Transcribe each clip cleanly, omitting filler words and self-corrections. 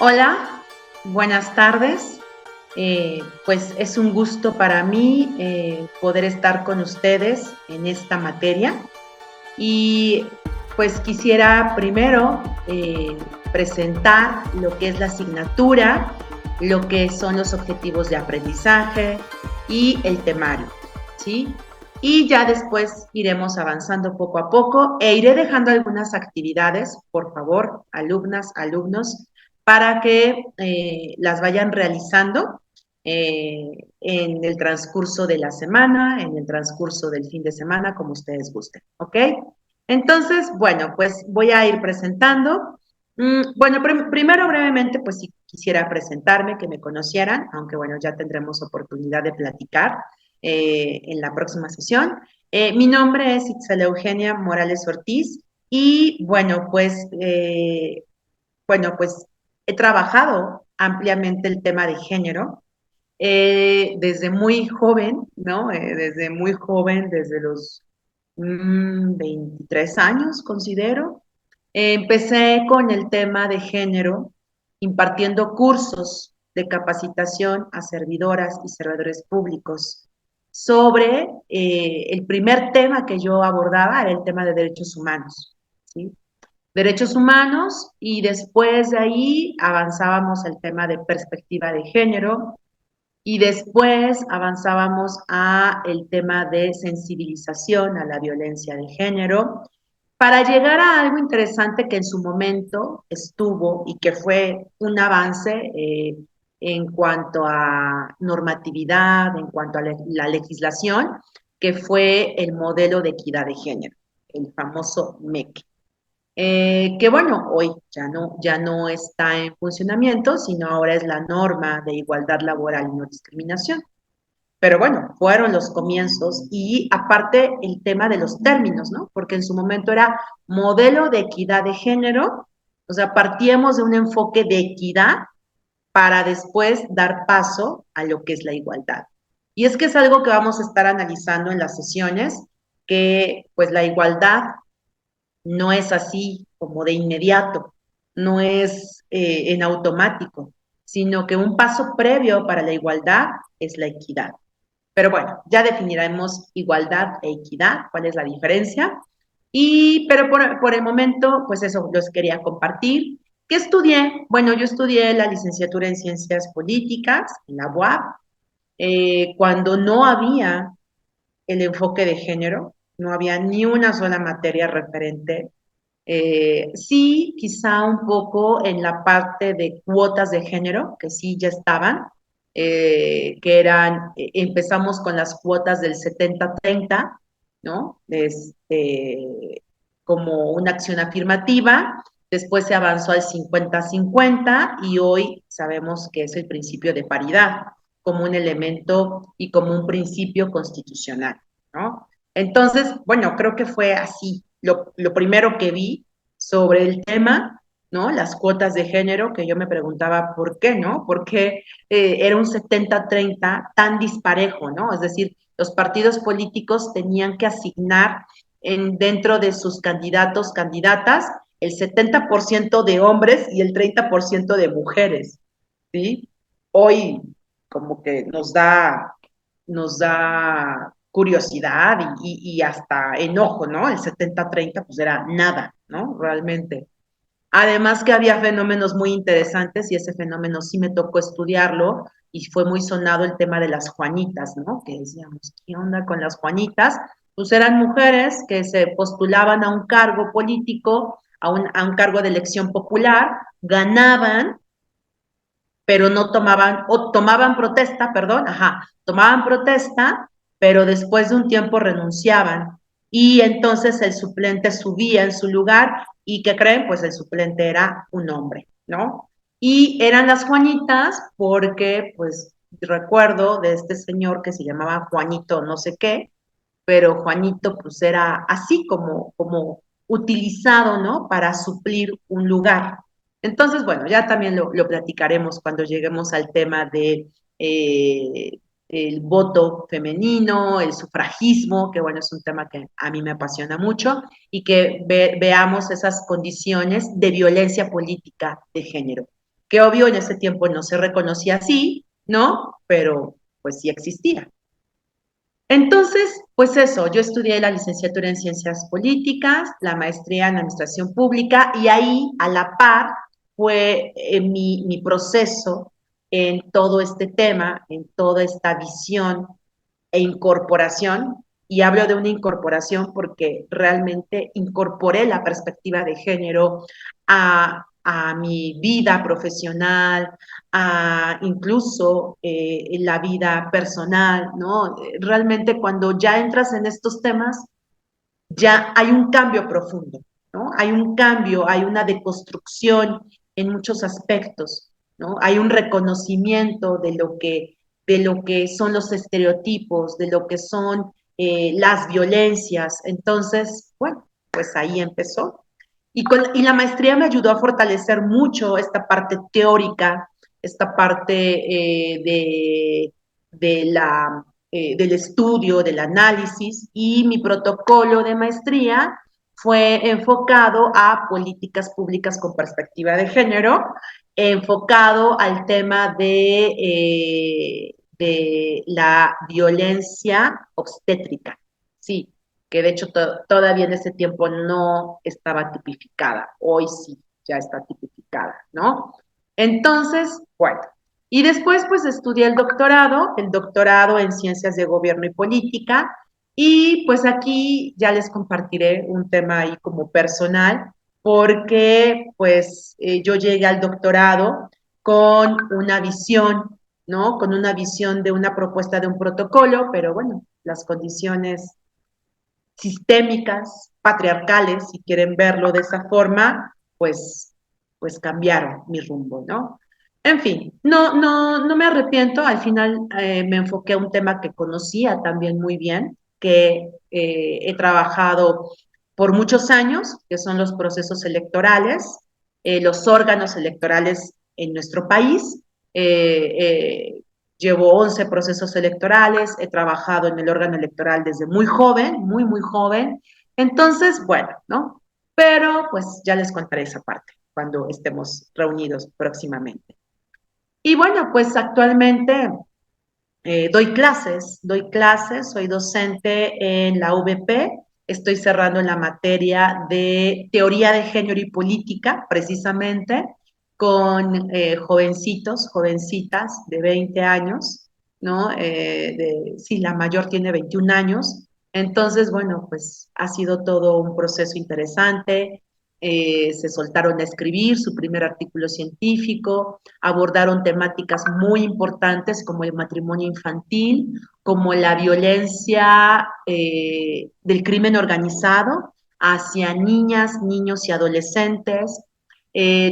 Hola, buenas tardes. Pues es un gusto para mí poder estar con ustedes en esta materia y pues quisiera primero presentar lo que es la asignatura, lo que son los objetivos de aprendizaje y el temario, ¿sí? Y ya después iremos avanzando poco a poco e iré dejando algunas actividades, por favor, alumnas, alumnos, para que las vayan realizando en el transcurso de la semana, en el transcurso del fin de semana, como ustedes gusten, ¿ok? Entonces, bueno, pues voy a ir presentando. Bueno, primero brevemente, pues si quisiera presentarme, que me conocieran, aunque bueno, ya tendremos oportunidad de platicar en la próxima sesión. Mi nombre es Itzel Eugenia Morales Ortiz y bueno, pues he trabajado ampliamente el tema de género desde muy joven, ¿no? Desde muy joven, desde los 23 años, considero. Empecé con el tema de género, impartiendo cursos de capacitación a servidoras y servidores públicos sobre el primer tema que yo abordaba, era el tema de derechos humanos, ¿sí? Derechos humanos y después de ahí avanzábamos al tema de perspectiva de género, y después avanzábamos a el tema de sensibilización a la violencia de género, para llegar a algo interesante que en su momento estuvo y que fue un avance en cuanto a normatividad, en cuanto a la legislación, que fue el modelo de equidad de género, el famoso MEC. Que bueno, hoy ya no está en funcionamiento, sino ahora es la norma de igualdad laboral y no discriminación. Pero bueno, fueron los comienzos y aparte el tema de los términos, ¿no? Porque en su momento era modelo de equidad de género, o sea, partíamos de un enfoque de equidad para después dar paso a lo que es la igualdad. Y es que es algo que vamos a estar analizando en las sesiones, que pues la igualdad no es así como de inmediato, no es en automático, sino que un paso previo para la igualdad es la equidad. Pero bueno, ya definiremos igualdad e equidad, cuál es la diferencia. Pero por el momento, pues eso los quería compartir. ¿Qué estudié? Bueno, yo estudié la licenciatura en Ciencias Políticas en la UAP, cuando no había el enfoque de género, no había ni una sola materia referente. Sí, quizá un poco en la parte de cuotas de género, que sí ya estaban, que eran, empezamos con las cuotas del 70-30, ¿no? Como una acción afirmativa, después se avanzó al 50-50 y hoy sabemos que es el principio de paridad como un elemento y como un principio constitucional, ¿no? Entonces, bueno, creo que fue así lo primero que vi sobre el tema, ¿no? Las cuotas de género, que yo me preguntaba por qué, ¿no? ¿Por qué era un 70-30 tan disparejo, ¿no? Es decir, los partidos políticos tenían que asignar dentro de sus candidatos, candidatas, el 70% de hombres y el 30% de mujeres, ¿sí? Hoy como que nos da curiosidad y hasta enojo, ¿no? El 70-30 pues era nada, ¿no? Realmente. Además que había fenómenos muy interesantes y ese fenómeno sí me tocó estudiarlo y fue muy sonado el tema de las Juanitas, ¿no? Que decíamos, ¿qué onda con las Juanitas? Pues eran mujeres que se postulaban a un cargo político, a un cargo de elección popular, ganaban, pero no tomaban, o tomaban protesta, perdón, ajá, tomaban protesta, pero después de un tiempo renunciaban y entonces el suplente subía en su lugar y ¿qué creen? Pues el suplente era un hombre, ¿no? Y eran las Juanitas porque, pues, recuerdo de este señor que se llamaba Juanito no sé qué, pero Juanito pues era así como utilizado, ¿no? Para suplir un lugar. Entonces, bueno, ya también lo platicaremos cuando lleguemos al tema de eh, el voto femenino, el sufragismo, que bueno, es un tema que a mí me apasiona mucho, y que veamos esas condiciones de violencia política de género. que obvio en ese tiempo no se reconocía así, ¿no? Pero pues sí existía. Entonces, pues eso, yo estudié la licenciatura en Ciencias Políticas, la maestría en Administración Pública y ahí a la par fue mi proceso en todo este tema, en toda esta visión e incorporación, y hablo de una incorporación porque realmente incorporé la perspectiva de género a mi vida profesional, a incluso la vida personal, ¿no? Realmente cuando ya entras en estos temas, ya hay un cambio profundo, ¿no? Hay un cambio, hay una deconstrucción en muchos aspectos, ¿no? Hay un reconocimiento de lo que son los estereotipos, de lo que son las violencias. Entonces, bueno, pues ahí empezó. Y la maestría me ayudó a fortalecer mucho esta parte teórica, esta parte del estudio, del análisis, y mi protocolo de maestría fue enfocado a políticas públicas con perspectiva de género, enfocado al tema de la violencia obstétrica. Sí, que de hecho todavía en ese tiempo no estaba tipificada, hoy sí ya está tipificada, ¿no? Entonces, bueno, y después pues estudié el doctorado en Ciencias de Gobierno y Política, y pues aquí ya les compartiré un tema ahí como personal, porque pues yo llegué al doctorado con una visión, ¿no? Con una visión de una propuesta de un protocolo, pero bueno, las condiciones sistémicas, patriarcales, si quieren verlo de esa forma, pues cambiaron mi rumbo, ¿no? En fin, no me arrepiento, al final me enfoqué a un tema que conocía también muy bien, que he trabajado por muchos años, que son los procesos electorales, los órganos electorales en nuestro país. Eh, eh, Llevo 11 procesos electorales, he trabajado en el órgano electoral desde muy joven, muy joven. Entonces, bueno, ¿no? Pero pues ya les contaré esa parte cuando estemos reunidos próximamente. Y bueno, pues actualmente doy clases, soy docente en la UVP, estoy cerrando en la materia de teoría de género y política, precisamente, con jovencitos, jovencitas de 20 años, ¿no? Sí, la mayor tiene 21 años. Entonces, bueno, pues ha sido todo un proceso interesante. Se soltaron a escribir su primer artículo científico, abordaron temáticas muy importantes como el matrimonio infantil, como la violencia del crimen organizado hacia niñas, niños y adolescentes.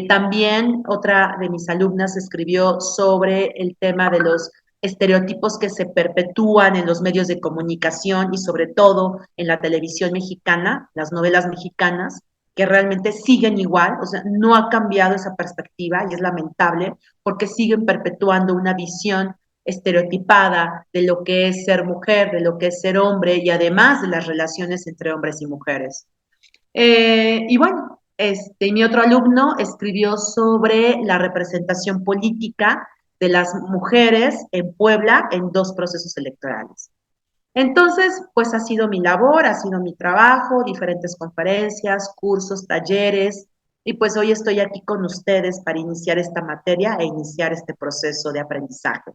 También otra de mis alumnas escribió sobre el tema de los estereotipos que se perpetúan en los medios de comunicación y sobre todo en la televisión mexicana, las novelas mexicanas, que realmente siguen igual, o sea, no ha cambiado esa perspectiva y es lamentable porque siguen perpetuando una visión estereotipada de lo que es ser mujer, de lo que es ser hombre y además de las relaciones entre hombres y mujeres. Y bueno, mi otro alumno escribió sobre la representación política de las mujeres en Puebla en dos procesos electorales. Entonces, pues ha sido mi labor, ha sido mi trabajo, diferentes conferencias, cursos, talleres, y pues hoy estoy aquí con ustedes para iniciar esta materia e iniciar este proceso de aprendizaje.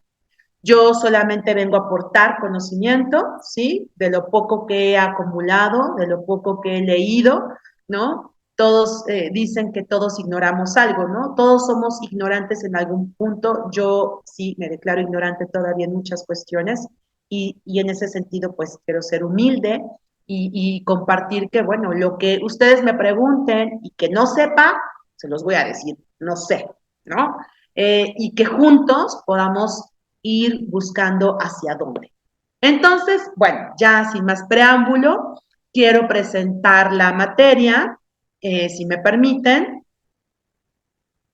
Yo solamente vengo a aportar conocimiento, ¿sí? De lo poco que he acumulado, de lo poco que he leído, ¿no? Todos dicen que todos ignoramos algo, ¿no? Todos somos ignorantes en algún punto. Yo sí me declaro ignorante todavía en muchas cuestiones y en ese sentido, pues quiero ser humilde y compartir que, bueno, lo que ustedes me pregunten y que no sepa, se los voy a decir, no sé, ¿no? Y que juntos podamos ir buscando hacia dónde. Entonces, bueno, ya sin más preámbulo, quiero presentar la materia, si me permiten.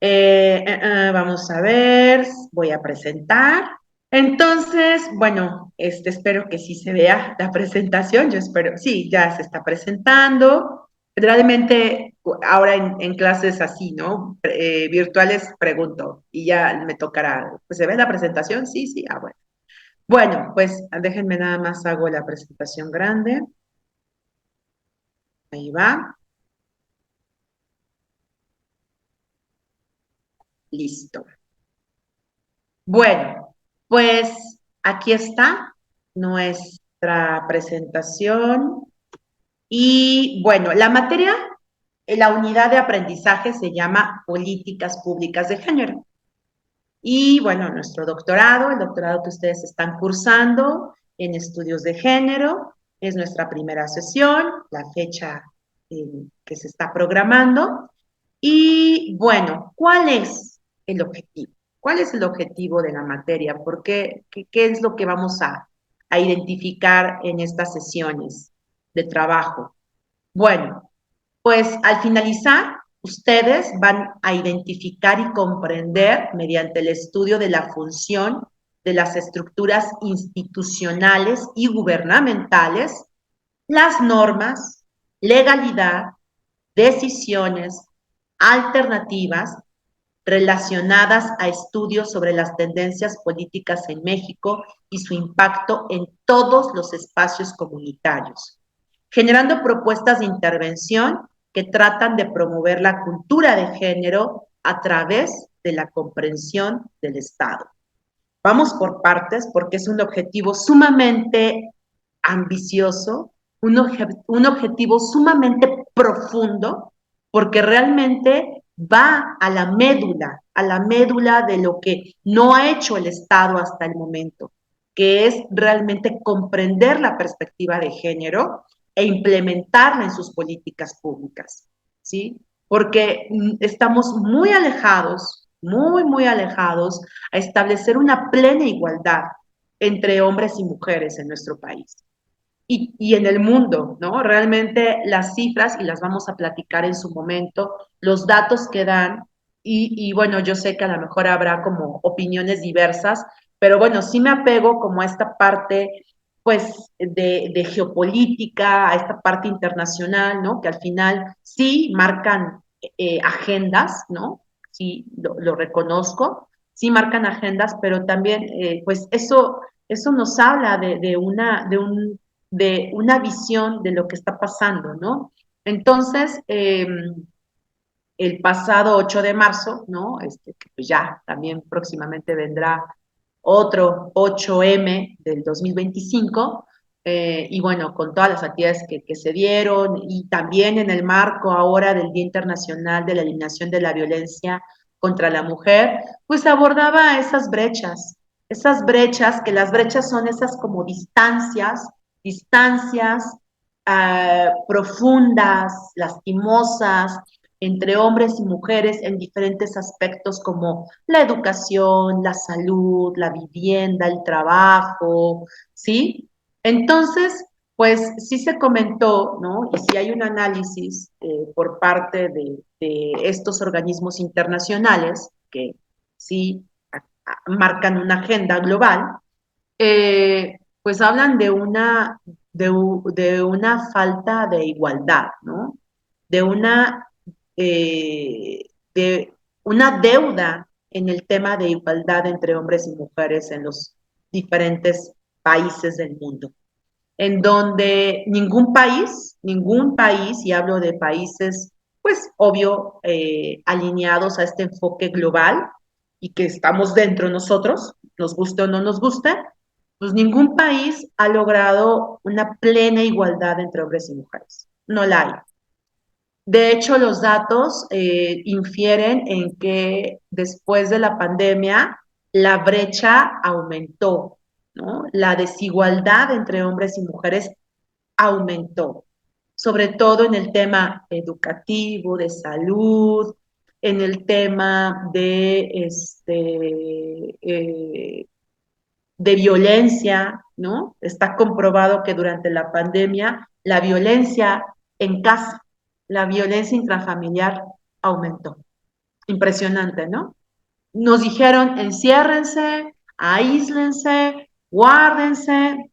Vamos a ver, voy a presentar. Entonces, bueno, espero que sí se vea la presentación, yo espero, sí, ya se está presentando. Realmente ahora en clases así, ¿no? Virtuales pregunto y ya me tocará. Pues, ¿se ve la presentación? Sí, sí. Ah, bueno. Bueno, pues déjenme nada más hago la presentación grande. Ahí va. Listo. Bueno, pues aquí está nuestra presentación. Y bueno, la materia, la unidad de aprendizaje se llama Políticas Públicas de Género. Y bueno, nuestro doctorado, el doctorado que ustedes están cursando en estudios de género, es nuestra primera sesión, la fecha que se está programando. Y bueno, ¿cuál es el objetivo? ¿Cuál es el objetivo de la materia? ¿Por qué? ¿Qué es lo que vamos a identificar en estas sesiones de trabajo? Bueno, pues al finalizar, ustedes van a identificar y comprender mediante el estudio de la función de las estructuras institucionales y gubernamentales las normas, legalidad, decisiones, alternativas relacionadas a estudios sobre las tendencias políticas en México y su impacto en todos los espacios comunitarios, generando propuestas de intervención que tratan de promover la cultura de género a través de la comprensión del Estado. Vamos por partes porque es un objetivo sumamente ambicioso, un objetivo sumamente profundo, porque realmente va a la médula de lo que no ha hecho el Estado hasta el momento, que es realmente comprender la perspectiva de género e implementarla en sus políticas públicas, ¿sí? Porque estamos muy alejados, muy alejados a establecer una plena igualdad entre hombres y mujeres en nuestro país y en el mundo, ¿no? Realmente las cifras, y las vamos a platicar en su momento, los datos que dan, y bueno, yo sé que a lo mejor habrá como opiniones diversas, pero bueno, sí me apego como a esta parte, pues, de geopolítica, a esta parte internacional, ¿no? Que al final sí marcan agendas, ¿no? Sí, lo reconozco, sí marcan agendas, pero también, pues, eso nos habla de una visión de lo que está pasando, ¿no? Entonces, el pasado 8 de marzo, ¿no? Que pues ya también próximamente vendrá otro 8M del 2025, y bueno, con todas las actividades que se dieron y también en el marco ahora del Día Internacional de la Eliminación de la Violencia contra la Mujer, pues abordaba esas brechas, que las brechas son esas como distancias profundas, lastimosas, entre hombres y mujeres en diferentes aspectos como la educación, la salud, la vivienda, el trabajo, ¿sí? Entonces, pues sí se comentó, ¿no? Y sí hay un análisis por parte de estos organismos internacionales que sí marcan una agenda global, pues hablan de una falta de igualdad, ¿no? De eh, de una deuda en el tema de igualdad entre hombres y mujeres en los diferentes países del mundo, en donde ningún país, y hablo de países, pues obvio, alineados a este enfoque global y que estamos dentro nosotros, nos guste o no nos guste, pues ningún país ha logrado una plena igualdad entre hombres y mujeres. No la hay. De hecho, los datos infieren en que después de la pandemia la brecha aumentó, ¿no? La desigualdad entre hombres y mujeres aumentó, sobre todo en el tema educativo, de salud, en el tema de violencia, ¿no? Está comprobado que durante la pandemia la violencia en casa, la violencia intrafamiliar aumentó. Impresionante, ¿no? Nos dijeron, enciérrense, aíslense, guárdense,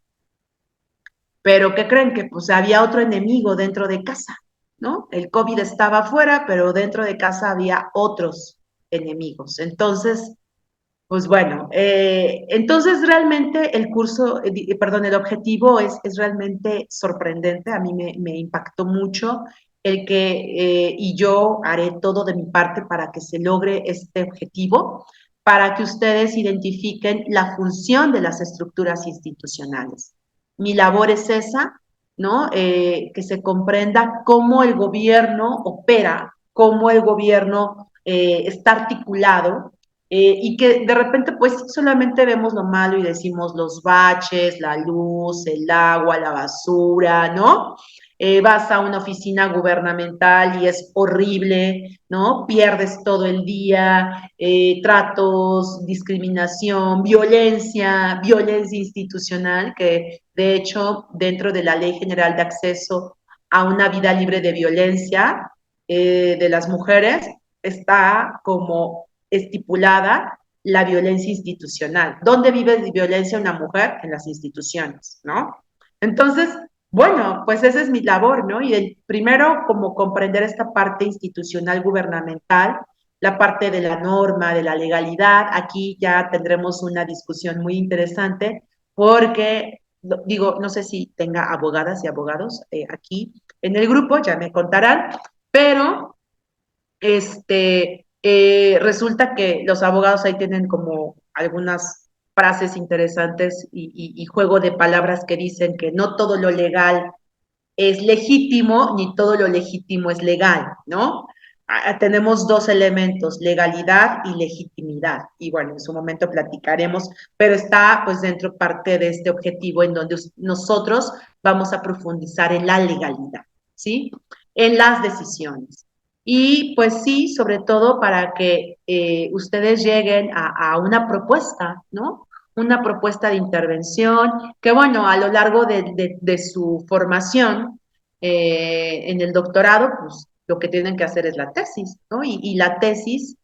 pero ¿qué creen? Que pues había otro enemigo dentro de casa, ¿no? El COVID estaba afuera, pero dentro de casa había otros enemigos. Entonces, pues bueno, entonces realmente el curso, perdón, el objetivo es realmente sorprendente. A mí me impactó mucho el que, y yo haré todo de mi parte para que se logre este objetivo, para que ustedes identifiquen la función de las estructuras institucionales. Mi labor es esa, ¿no? Que se comprenda cómo el gobierno opera, cómo el gobierno está articulado, y que de repente pues solamente vemos lo malo y decimos los baches, la luz, el agua, la basura, ¿no? Vas a una oficina gubernamental y es horrible, ¿no? Pierdes todo el día, tratos, discriminación, violencia institucional, que de hecho dentro de la Ley General de Acceso a una vida libre de violencia de las mujeres está como estipulada la violencia institucional. ¿Dónde vive violencia una mujer? En las instituciones, ¿no? Entonces, bueno, pues esa es mi labor, ¿no? Y el primero, como comprender esta parte institucional gubernamental, la parte de la norma, de la legalidad. Aquí ya tendremos una discusión muy interesante porque, digo, no sé si tenga abogadas y abogados aquí en el grupo, ya me contarán, pero resulta que los abogados ahí tienen como algunas frases interesantes y juego de palabras que dicen que no todo lo legal es legítimo, ni todo lo legítimo es legal, ¿no? Tenemos dos elementos, legalidad y legitimidad. Y bueno, en su momento platicaremos, pero está pues dentro parte de este objetivo en donde nosotros vamos a profundizar en la legalidad, ¿sí? En las decisiones. Y pues sí, sobre todo para que ustedes lleguen a una propuesta, ¿no? Una propuesta de intervención, que bueno, a lo largo de su formación en el doctorado, pues lo que tienen que hacer es la tesis, ¿no? Y la tesis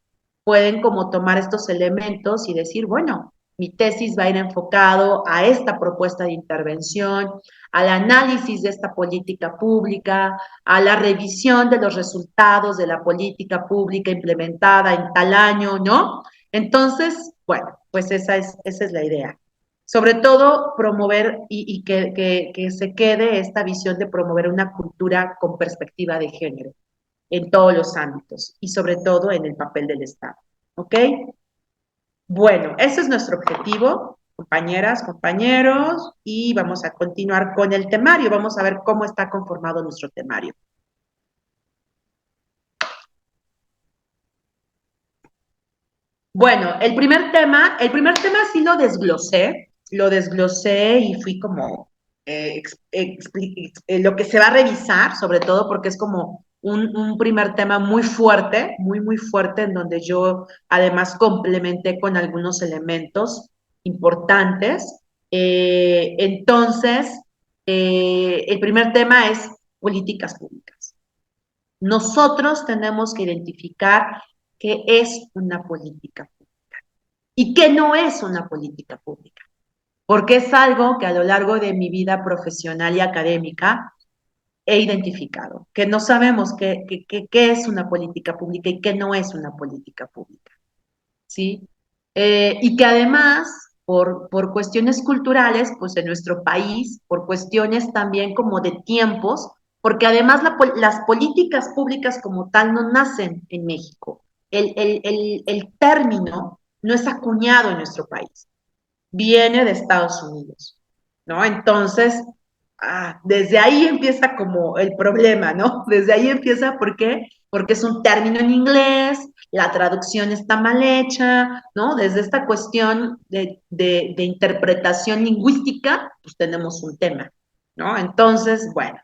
pueden como tomar estos elementos y decir, bueno, mi tesis va a ir enfocado a esta propuesta de intervención, al análisis de esta política pública, a la revisión de los resultados de la política pública implementada en tal año, ¿no? Entonces, bueno, pues esa es la idea. Sobre todo, promover y que se quede esta visión de promover una cultura con perspectiva de género en todos los ámbitos y sobre todo en el papel del Estado. ¿Ok? Bueno, ese es nuestro objetivo, compañeras, compañeros, y vamos a continuar con el temario. Vamos a ver cómo está conformado nuestro temario. Bueno, el primer tema sí lo desglosé y fui como lo que se va a revisar, sobre todo porque es como un primer tema muy fuerte, muy fuerte, en donde yo además complementé con algunos elementos importantes. Entonces, el primer tema es políticas públicas. Nosotros tenemos que identificar qué es una política pública y qué no es una política pública, porque es algo que a lo largo de mi vida profesional y académica he identificado, que no sabemos qué es una política pública y qué no es una política pública, ¿sí? Y que además, por cuestiones culturales, pues en nuestro país, por cuestiones también como de tiempos, porque además las políticas públicas como tal no nacen en México. El término no es acuñado en nuestro país, viene de Estados Unidos, ¿no? Entonces, desde ahí empieza como el problema, ¿no? Desde ahí empieza, ¿por qué? Porque es un término en inglés, la traducción está mal hecha, ¿no? Desde esta cuestión de interpretación lingüística, pues tenemos un tema, ¿no? Entonces, bueno,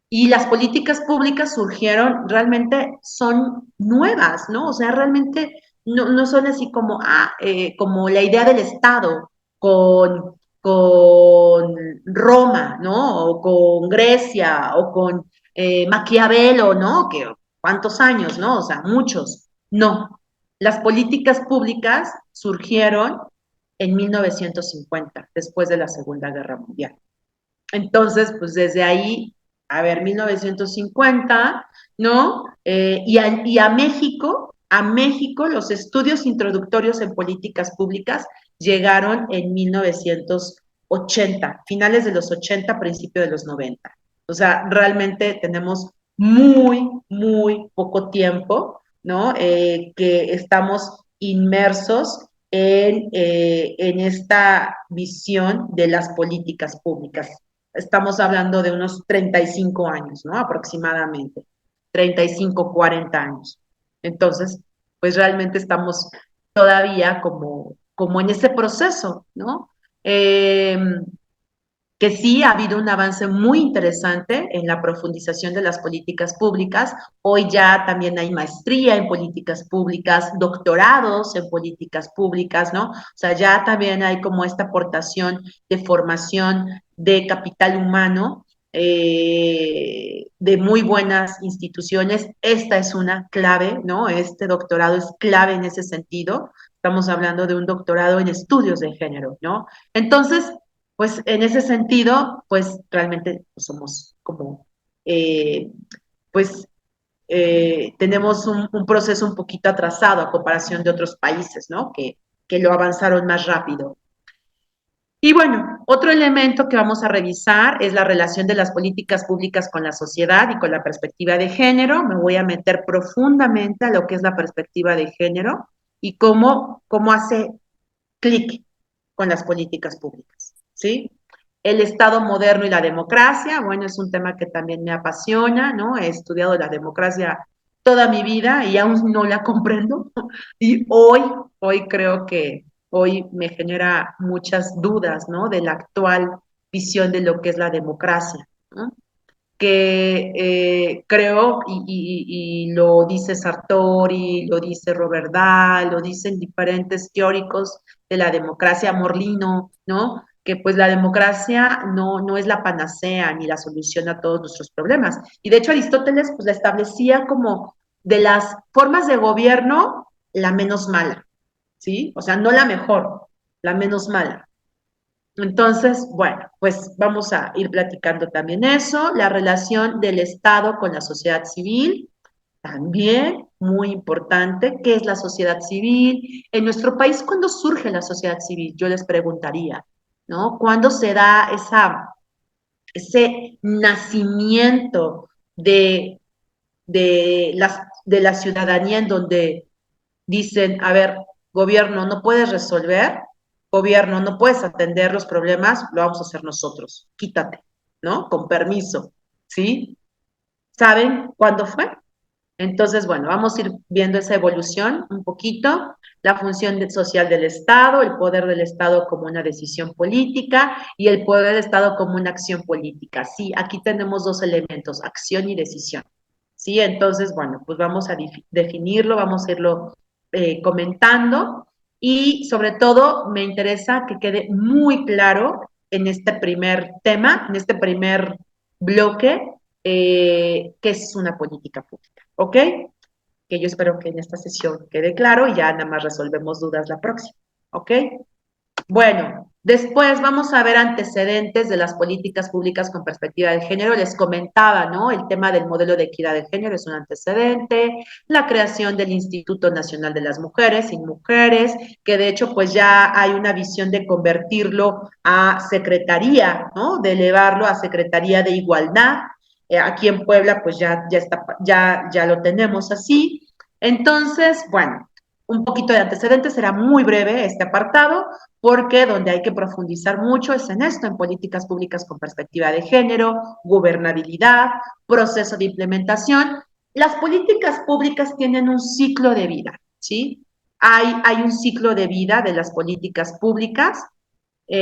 y las políticas públicas surgieron, realmente son nuevas, ¿no? O sea, realmente no son así como, como la idea del Estado, con Roma, ¿no? O con Grecia, o con Maquiavelo, ¿no? Que cuántos años, ¿no? O sea, muchos. No. Las políticas públicas surgieron en 1950, después de la Segunda Guerra Mundial. Entonces, pues desde ahí a ver, 1950, ¿no? A México los estudios introductorios en políticas públicas llegaron en 1980, finales de los 80, principio de los 90. O sea, realmente tenemos muy poco tiempo, ¿no? Que estamos inmersos en esta visión de las políticas públicas. Estamos hablando de unos 35 años, ¿no? Aproximadamente, 35, 40 años. Entonces, pues realmente estamos todavía como en ese proceso, ¿no? Eh, que sí ha habido un avance muy interesante en la profundización de las políticas públicas. Hoy ya también hay maestría en políticas públicas, doctorados en políticas públicas, ¿no? O sea, ya también hay como esta aportación de formación de capital humano de muy buenas instituciones. Esta es una clave, ¿no? Este doctorado es clave en ese sentido. Estamos hablando de un doctorado en estudios de género, ¿no? Entonces, pues en ese sentido, pues realmente somos como, eh, pues tenemos un proceso un poquito atrasado a comparación de otros países, ¿no? Que lo avanzaron más rápido. Y bueno, otro elemento que vamos a revisar es la relación de las políticas públicas con la sociedad y con la perspectiva de género. Me voy a meter profundamente a lo que es la perspectiva de género y cómo hace clic con las políticas públicas, ¿sí? El Estado moderno y la democracia, bueno, es un tema que también me apasiona, ¿no? He estudiado la democracia toda mi vida y aún no la comprendo. Y hoy creo que hoy me genera muchas dudas, ¿no? De la actual visión de lo que es la democracia, ¿no? Que creo, y lo dice Sartori, lo dice Robert Dahl, lo dicen diferentes teóricos de la democracia, Morlino, ¿no? Que pues la democracia no es la panacea ni la solución a todos nuestros problemas. Y de hecho Aristóteles pues la establecía como de las formas de gobierno la menos mala, ¿sí? O sea, no la mejor, la menos mala. Entonces, bueno, pues vamos a ir platicando también eso, la relación del Estado con la sociedad civil, también muy importante, ¿qué es la sociedad civil? En nuestro país, ¿cuándo surge la sociedad civil? Yo les preguntaría, ¿no? ¿Cuándo se da ese nacimiento de la ciudadanía en donde dicen, a ver, gobierno, no puedes resolver, gobierno, no puedes atender los problemas, lo vamos a hacer nosotros, quítate, ¿no? Con permiso, ¿sí? ¿Saben cuándo fue? Entonces, bueno, vamos a ir viendo esa evolución un poquito, la función social del Estado, el poder del Estado como una decisión política y el poder del Estado como una acción política. Sí, aquí tenemos dos elementos, acción y decisión. Sí, entonces, bueno, pues vamos a definirlo, vamos a irlo comentando y sobre todo me interesa que quede muy claro en este primer tema, en este primer bloque, qué es una política pública. ¿Ok? Que yo espero que en esta sesión quede claro y ya nada más resolvemos dudas la próxima. ¿Ok? Bueno, después vamos a ver antecedentes de las políticas públicas con perspectiva de género. Les comentaba, ¿no? El tema del modelo de equidad de género es un antecedente, la creación del Instituto Nacional de las Mujeres y Mujeres, que de hecho pues ya hay una visión de convertirlo a secretaría, ¿no? De elevarlo a Secretaría de Igualdad. Aquí en Puebla pues ya lo tenemos así. Entonces, bueno, un poquito de antecedentes, será muy breve este apartado, porque donde hay que profundizar mucho es en esto, en políticas públicas con perspectiva de género, gobernabilidad, proceso de implementación. Las políticas públicas tienen un ciclo de vida, ¿sí? Hay un ciclo de vida de las políticas públicas. Aquí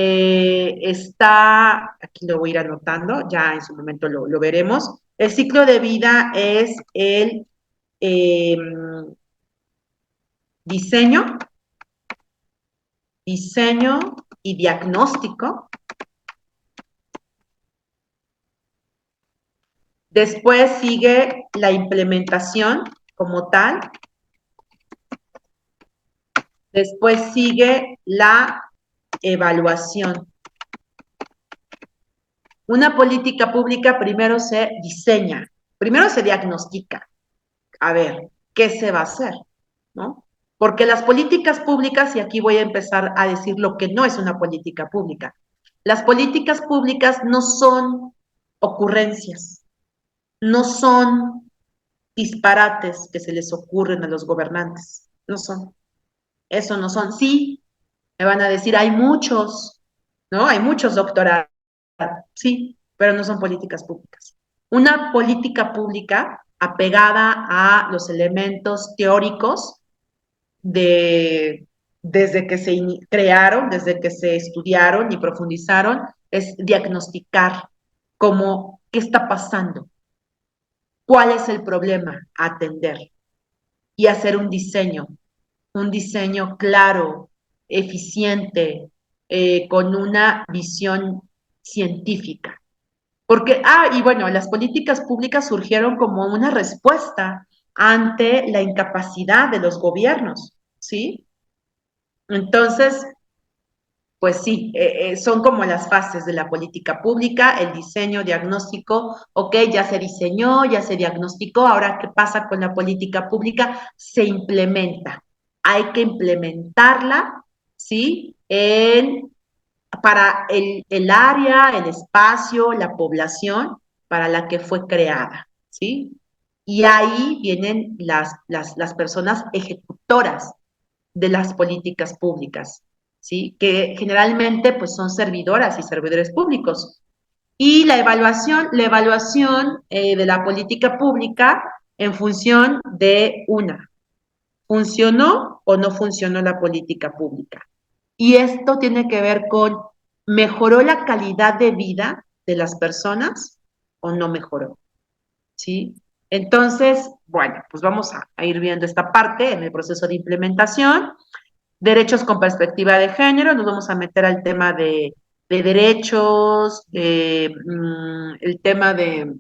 lo voy a ir anotando, ya en su momento lo veremos. El ciclo de vida es el eh, diseño, diseño y diagnóstico. Después sigue la implementación como tal. Después sigue la evaluación. Una política pública primero se diseña, primero se diagnostica. A ver, ¿qué se va a hacer? ¿No? Porque las políticas públicas, y aquí voy a empezar a decir lo que no es una política pública, las políticas públicas no son ocurrencias, no son disparates que se les ocurren a los gobernantes, no son, eso no son. Sí, me van a decir, hay muchos, ¿no? Hay muchos doctorados, sí, pero no son políticas públicas. Una política pública apegada a los elementos teóricos de desde que se crearon, desde que se estudiaron y profundizaron, es diagnosticar cómo, qué está pasando, cuál es el problema a atender y hacer un diseño claro, eficiente, con una visión científica. Porque, y bueno, las políticas públicas surgieron como una respuesta ante la incapacidad de los gobiernos, ¿sí? Entonces, pues sí, son como las fases de la política pública, el diseño, diagnóstico, ok, ya se diseñó, ya se diagnosticó, ahora ¿qué pasa con la política pública? Se implementa. Hay que implementarla, ¿sí? Para el área, el espacio, la población para la que fue creada, ¿sí? Y ahí vienen las personas ejecutoras de las políticas públicas, ¿sí? Que generalmente pues son servidoras y servidores públicos. Y la evaluación de la política pública en función de ¿funcionó o no funcionó la política pública? Y esto tiene que ver con, ¿mejoró la calidad de vida de las personas o no mejoró? ¿Sí? Entonces, bueno, pues vamos a ir viendo esta parte en el proceso de implementación. Derechos con perspectiva de género, nos vamos a meter al tema de derechos, el tema de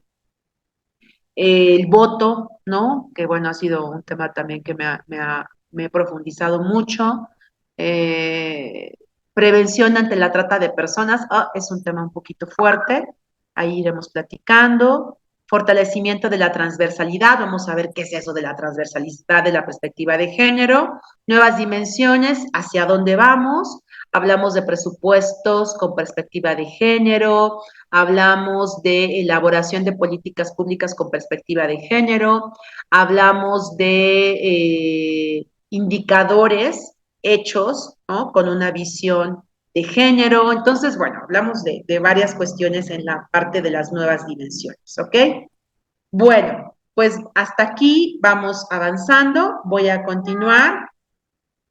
el voto, ¿no? Que bueno, ha sido un tema también que me he profundizado mucho. Eh, Prevención ante la trata de personas, es un tema un poquito fuerte, ahí iremos platicando. Fortalecimiento de la transversalidad, vamos a ver qué es eso de la transversalidad de la perspectiva de género. Nuevas dimensiones, hacia dónde vamos. Hablamos de presupuestos con perspectiva de género, hablamos de elaboración de políticas públicas con perspectiva de género, hablamos de indicadores hechos, ¿no? Con una visión de género. Entonces, bueno, hablamos de varias cuestiones en la parte de las nuevas dimensiones, ¿ok? Bueno, pues hasta aquí vamos avanzando. Voy a continuar.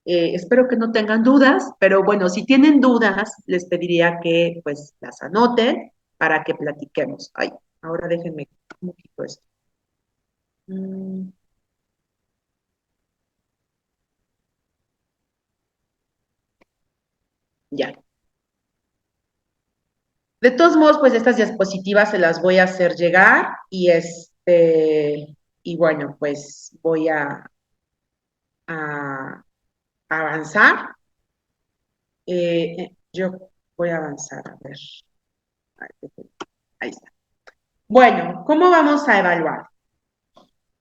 Espero que no tengan dudas, pero bueno, si tienen dudas, les pediría que pues las anoten para que platiquemos. Ay, ahora déjenme un poquito esto. Mm, ya. De todos modos, pues estas diapositivas se las voy a hacer llegar y bueno, pues voy a avanzar. Yo voy a avanzar, a ver. Ahí está. Bueno, ¿cómo vamos a evaluar?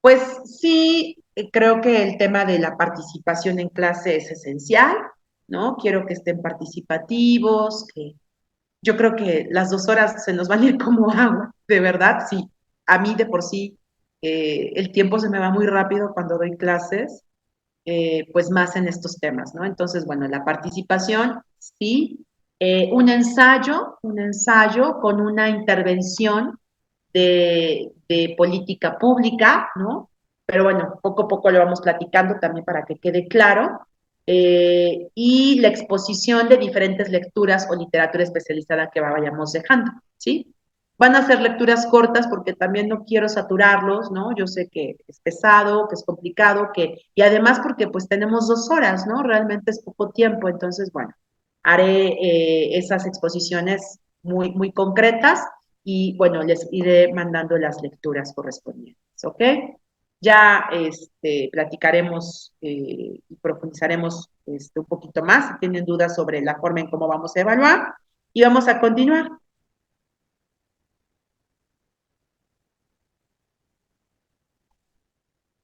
Pues sí, creo que el tema de la participación en clase es esencial, ¿no? Quiero que estén participativos, que yo creo que las 2 horas se nos van a ir como agua, de verdad, sí. A mí de por sí el tiempo se me va muy rápido cuando doy clases, pues más en estos temas, ¿no? Entonces, bueno, la participación, sí. Un ensayo con una intervención de política pública, ¿no? Pero bueno, poco a poco lo vamos platicando también para que quede claro. Y la exposición de diferentes lecturas o literatura especializada que vayamos dejando, ¿sí? Van a ser lecturas cortas porque también no quiero saturarlos, ¿no? Yo sé que es pesado, que es complicado, y además porque pues tenemos 2 horas, ¿no? Realmente es poco tiempo, entonces, bueno, haré esas exposiciones muy, muy concretas y bueno, les iré mandando las lecturas correspondientes, ¿ok? Ya platicaremos y profundizaremos un poquito más si tienen dudas sobre la forma en cómo vamos a evaluar y vamos a continuar.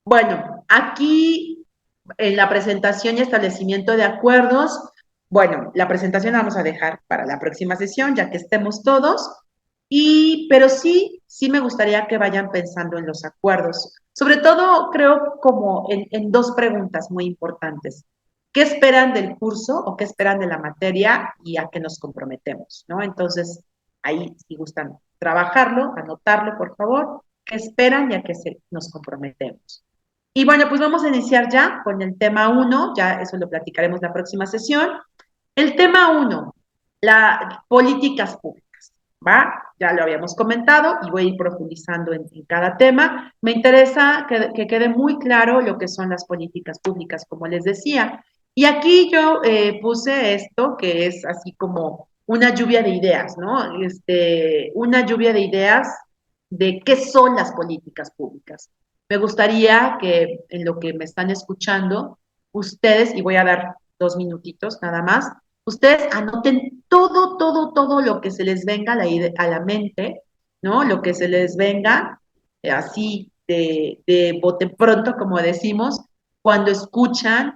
Bueno, aquí en la presentación y establecimiento de acuerdos, bueno, la presentación la vamos a dejar para la próxima sesión, ya que estemos todos, pero sí me gustaría que vayan pensando en los acuerdos. Sobre todo, creo como en dos preguntas muy importantes. ¿Qué esperan del curso o qué esperan de la materia y a qué nos comprometemos? ¿No? Entonces, ahí, si gustan trabajarlo, anotarlo, por favor, qué esperan y a qué nos comprometemos. Y bueno, pues vamos a iniciar ya con el tema uno, ya eso lo platicaremos la próxima sesión. El tema uno, las políticas públicas, ¿va? Ya lo habíamos comentado y voy a ir profundizando en cada tema. Me interesa que quede muy claro lo que son las políticas públicas, como les decía. Y aquí yo puse esto, que es así como una lluvia de ideas, ¿no? Una lluvia de ideas de qué son las políticas públicas. Me gustaría que en lo que me están escuchando, ustedes, y voy a dar 2 minutitos nada más, ustedes anoten todo lo que se les venga a la mente, ¿no? Lo que se les venga así de bote pronto, como decimos, cuando escuchan,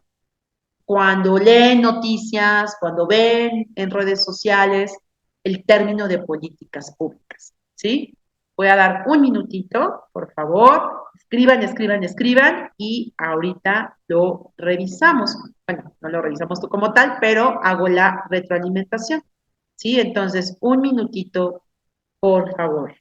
cuando leen noticias, cuando ven en redes sociales el término de políticas públicas, ¿sí? Voy a dar 1 minutito, por favor. Escriban y ahorita lo revisamos. Bueno, no lo revisamos tú como tal, pero hago la retroalimentación, ¿sí? Entonces, 1 minutito, por favor.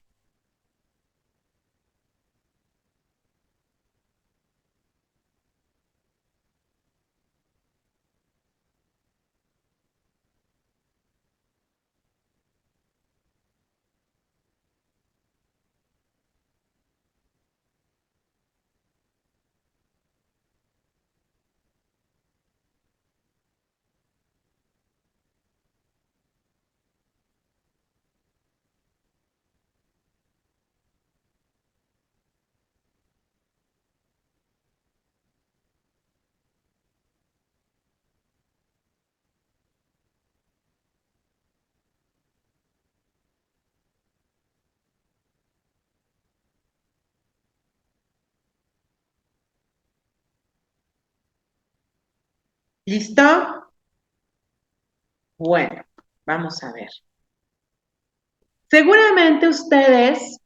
¿Listo? Bueno, vamos a ver. Seguramente ustedes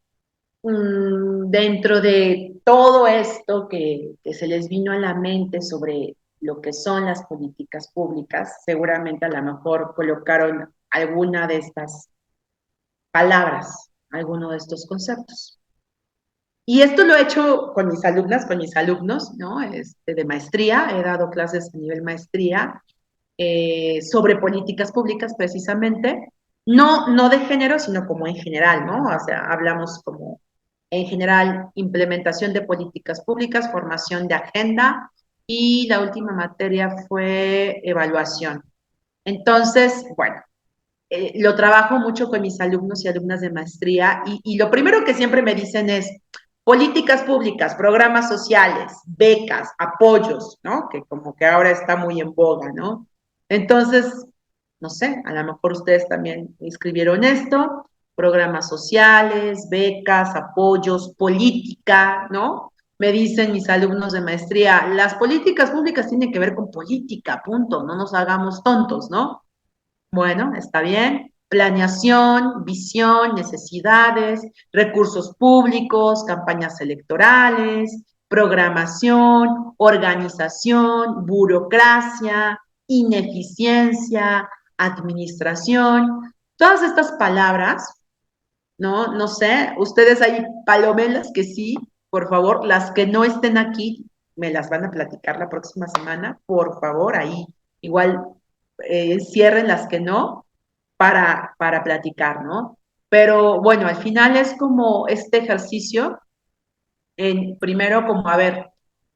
dentro de todo esto que se les vino a la mente sobre lo que son las políticas públicas, seguramente a lo mejor colocaron alguna de estas palabras, alguno de estos conceptos. Y esto lo he hecho con mis alumnas, con mis alumnos, ¿no? De maestría, he dado clases a nivel maestría sobre políticas públicas precisamente, no de género, sino como en general, ¿no? O sea, hablamos como en general implementación de políticas públicas, formación de agenda y la última materia fue evaluación. Entonces, bueno, lo trabajo mucho con mis alumnos y alumnas de maestría y lo primero que siempre me dicen es políticas públicas, programas sociales, becas, apoyos, ¿no? Que como que ahora está muy en boga, ¿no? Entonces, no sé, a lo mejor ustedes también escribieron esto, programas sociales, becas, apoyos, política, ¿no? Me dicen mis alumnos de maestría, las políticas públicas tienen que ver con política, punto, no nos hagamos tontos, ¿no? Bueno, está bien. Planeación, visión, necesidades, recursos públicos, campañas electorales, programación, organización, burocracia, ineficiencia, administración. Todas estas palabras, ¿no? No sé, ustedes hay palomelas que sí, por favor, las que no estén aquí, me las van a platicar la próxima semana, por favor, ahí igual cierren las que no para platicar, ¿no? Pero bueno, al final es como este ejercicio, primero como a ver,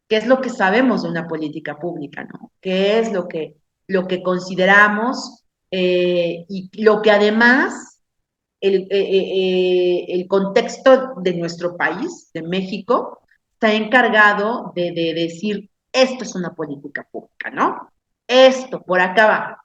¿qué es lo que sabemos de una política pública, ¿no? ¿Qué es lo que consideramos y lo que además el contexto de nuestro país, de México, está encargado de decir, esto es una política pública, ¿no? Esto, por acá va.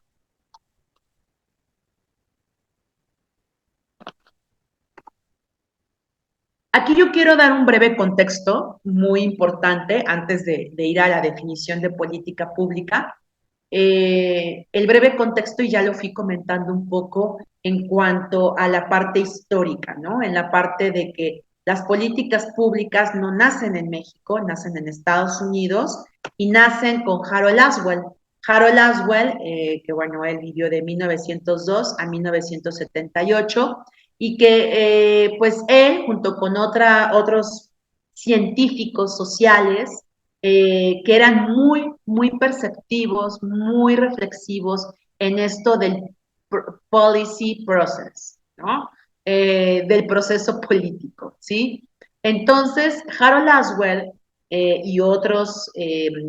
Aquí yo quiero dar un breve contexto muy importante antes de ir a la definición de política pública. El breve contexto, y ya lo fui comentando un poco en cuanto a la parte histórica, ¿no? En la parte de que las políticas públicas no nacen en México, nacen en Estados Unidos y nacen con Harold Laswell. Harold Laswell, que bueno, él vivió de 1902 a 1978 y que pues él, junto con otros científicos sociales, que eran muy perceptivos, muy reflexivos en esto del policy process, ¿no? Del proceso político, ¿sí? Entonces, Harold Laswell y otros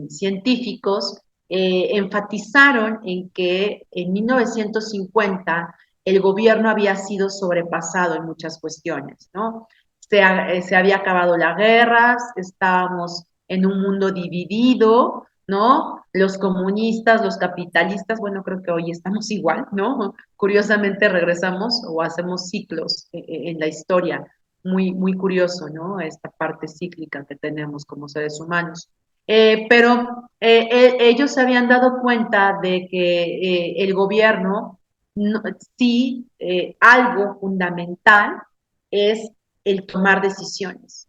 científicos enfatizaron en que en 1950 el gobierno había sido sobrepasado en muchas cuestiones, ¿no? Se había acabado las guerras, estábamos en un mundo dividido, ¿no? Los comunistas, los capitalistas, bueno, creo que hoy estamos igual, ¿no? Curiosamente regresamos o hacemos ciclos en la historia, muy curioso, ¿no? Esta parte cíclica que tenemos como seres humanos. Pero ellos se habían dado cuenta de que el gobierno, no, sí, algo fundamental es el tomar decisiones,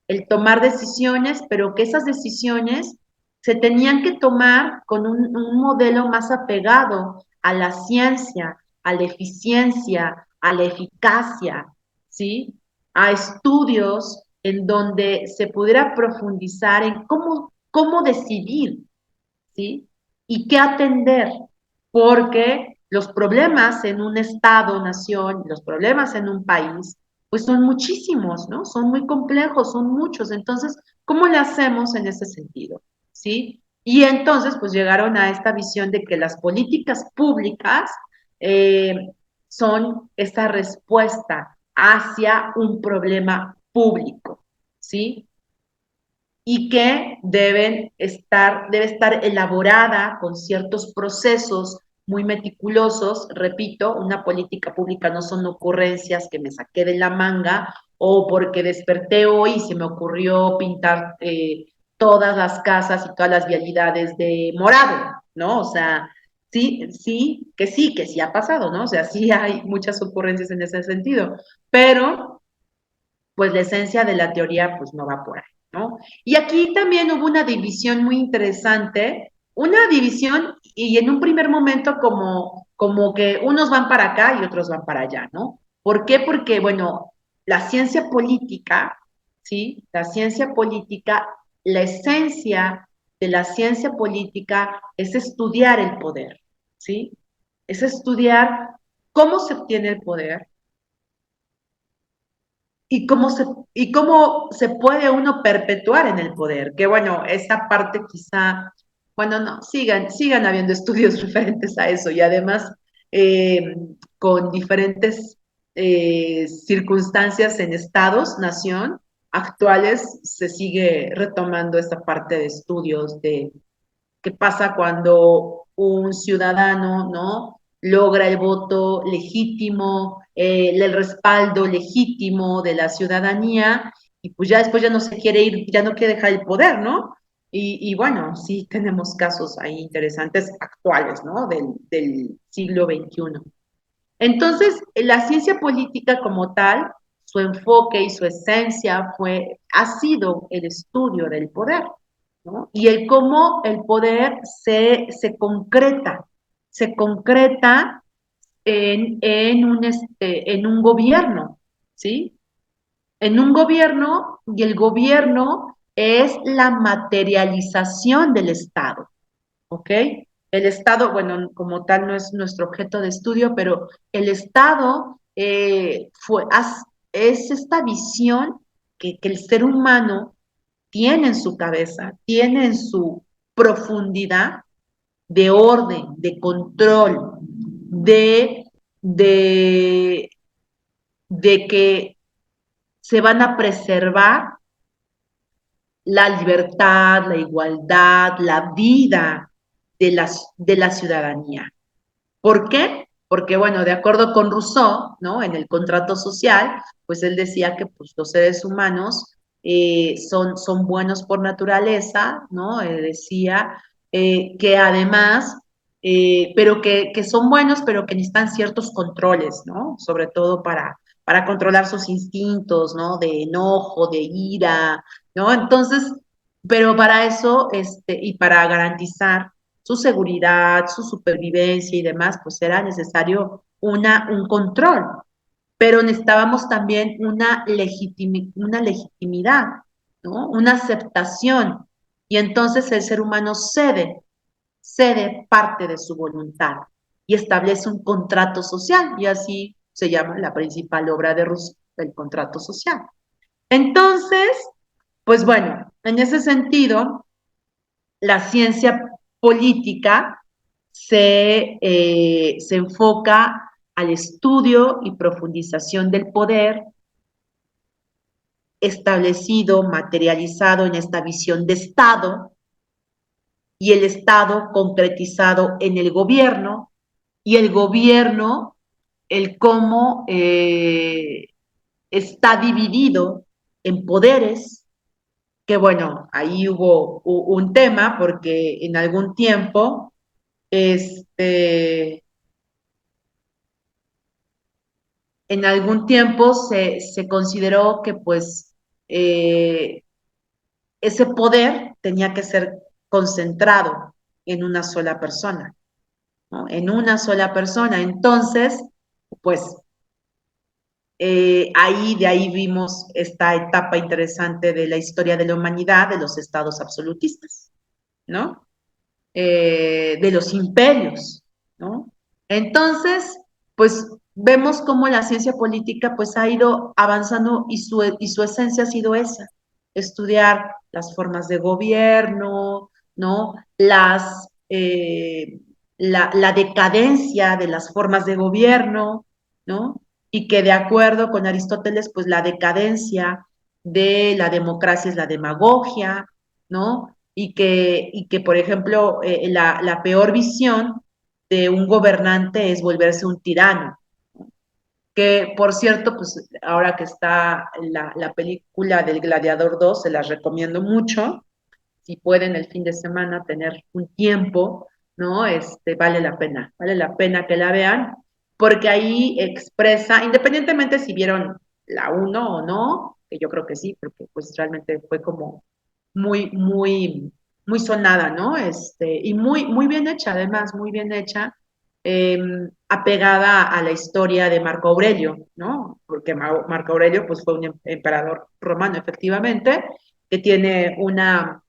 el tomar decisiones, pero que esas decisiones se tenían que tomar con un modelo más apegado a la ciencia, a la eficiencia, a la eficacia, ¿sí? A estudios en donde se pudiera profundizar en cómo decidir, ¿sí? Y qué atender, porque los problemas en un estado, nación, los problemas en un país, pues son muchísimos, ¿no? Son muy complejos, son muchos. Entonces, ¿cómo le hacemos en ese sentido? ¿Sí? Y entonces, pues llegaron a esta visión de que las políticas públicas eh, son esa respuesta hacia un problema público, ¿sí? Y que debe estar elaborada con ciertos procesos muy meticulosos. Repito, una política pública no son ocurrencias que me saqué de la manga o porque desperté hoy y se me ocurrió pintar todas las casas y todas las vialidades de morado, ¿no? O sea, sí ha pasado, ¿no? O sea, sí hay muchas ocurrencias en ese sentido, pero pues la esencia de la teoría pues no va por ahí, ¿no? Y aquí también hubo una división muy interesante, una división y en un primer momento como que unos van para acá y otros van para allá, ¿no? ¿Por qué? Porque, bueno, la ciencia política, ¿sí? La ciencia política, la esencia de la ciencia política es estudiar el poder, ¿sí? Es estudiar cómo se obtiene el poder, y cómo se puede uno perpetuar en el poder. Que bueno, esa parte quizá, bueno, no, sigan habiendo estudios referentes a eso y además eh, con diferentes circunstancias en estados, nación, actuales, se sigue retomando esta parte de estudios de qué pasa cuando un ciudadano, ¿no? Logra el voto legítimo, el respaldo legítimo de la ciudadanía y pues ya después ya no se quiere ir, ya no quiere dejar el poder, ¿no? Y bueno, sí tenemos casos ahí interesantes actuales, ¿no? Del siglo XXI. Entonces, la ciencia política como tal, su enfoque y su esencia ha sido el estudio del poder, ¿no? Y el cómo el poder se concreta en un gobierno, ¿sí? En un gobierno, y el gobierno es la materialización del Estado. ¿Ok? El Estado, bueno, como tal no es nuestro objeto de estudio, pero el Estado es esta visión que el ser humano tiene en su cabeza, tiene en su profundidad de orden, de control, de, de que se van a preservar la libertad, la igualdad, la vida de la ciudadanía. ¿Por qué? porque bueno, de acuerdo con Rousseau, ¿no? En el contrato social, pues él decía que pues, los seres humanos son buenos por naturaleza, ¿no? Decía que además, pero que son buenos, pero que necesitan ciertos controles, ¿no? Sobre todo para controlar sus instintos, ¿no? De enojo, de ira, ¿no? Entonces, pero para eso, y para garantizar su seguridad, su supervivencia y demás, pues era necesario un control, pero necesitábamos también una legitimidad, ¿no? Una aceptación. Y entonces el ser humano cede parte de su voluntad y establece un contrato social, y así se llama la principal obra de Rousseau, el contrato social. Entonces, pues bueno, en ese sentido, la ciencia política se enfoca al estudio y profundización del poder establecido, materializado en esta visión de Estado y el Estado concretizado en el gobierno y el gobierno, el cómo está dividido en poderes, que bueno, ahí hubo un tema porque en algún tiempo este, en algún tiempo se consideró que pues eh, ese poder tenía que ser concentrado en una sola persona, ¿no? En una sola persona. Entonces, pues de ahí vimos esta etapa interesante de la historia de la humanidad, de los estados absolutistas, ¿no? De los imperios, ¿no? Entonces, pues vemos cómo la ciencia política pues ha ido avanzando y su esencia ha sido esa, estudiar las formas de gobierno, ¿no? La decadencia de las formas de gobierno, ¿no? Y que de acuerdo con Aristóteles, pues la decadencia de la democracia es la demagogia, ¿no? Por ejemplo, la peor visión de un gobernante es volverse un tirano. Que, por cierto, pues ahora que está la película del Gladiador 2, se las recomiendo mucho. Si pueden el fin de semana tener un tiempo, ¿no? Vale la pena que la vean, porque ahí expresa, independientemente si vieron la uno o no, que yo creo que sí, porque pues realmente fue como muy, muy, muy sonada, ¿no? Y muy bien hecha, además, muy bien hecha, eh, apegada a la historia de Marco Aurelio, ¿no? Porque Marco Aurelio, pues, fue un emperador romano, efectivamente, que tiene una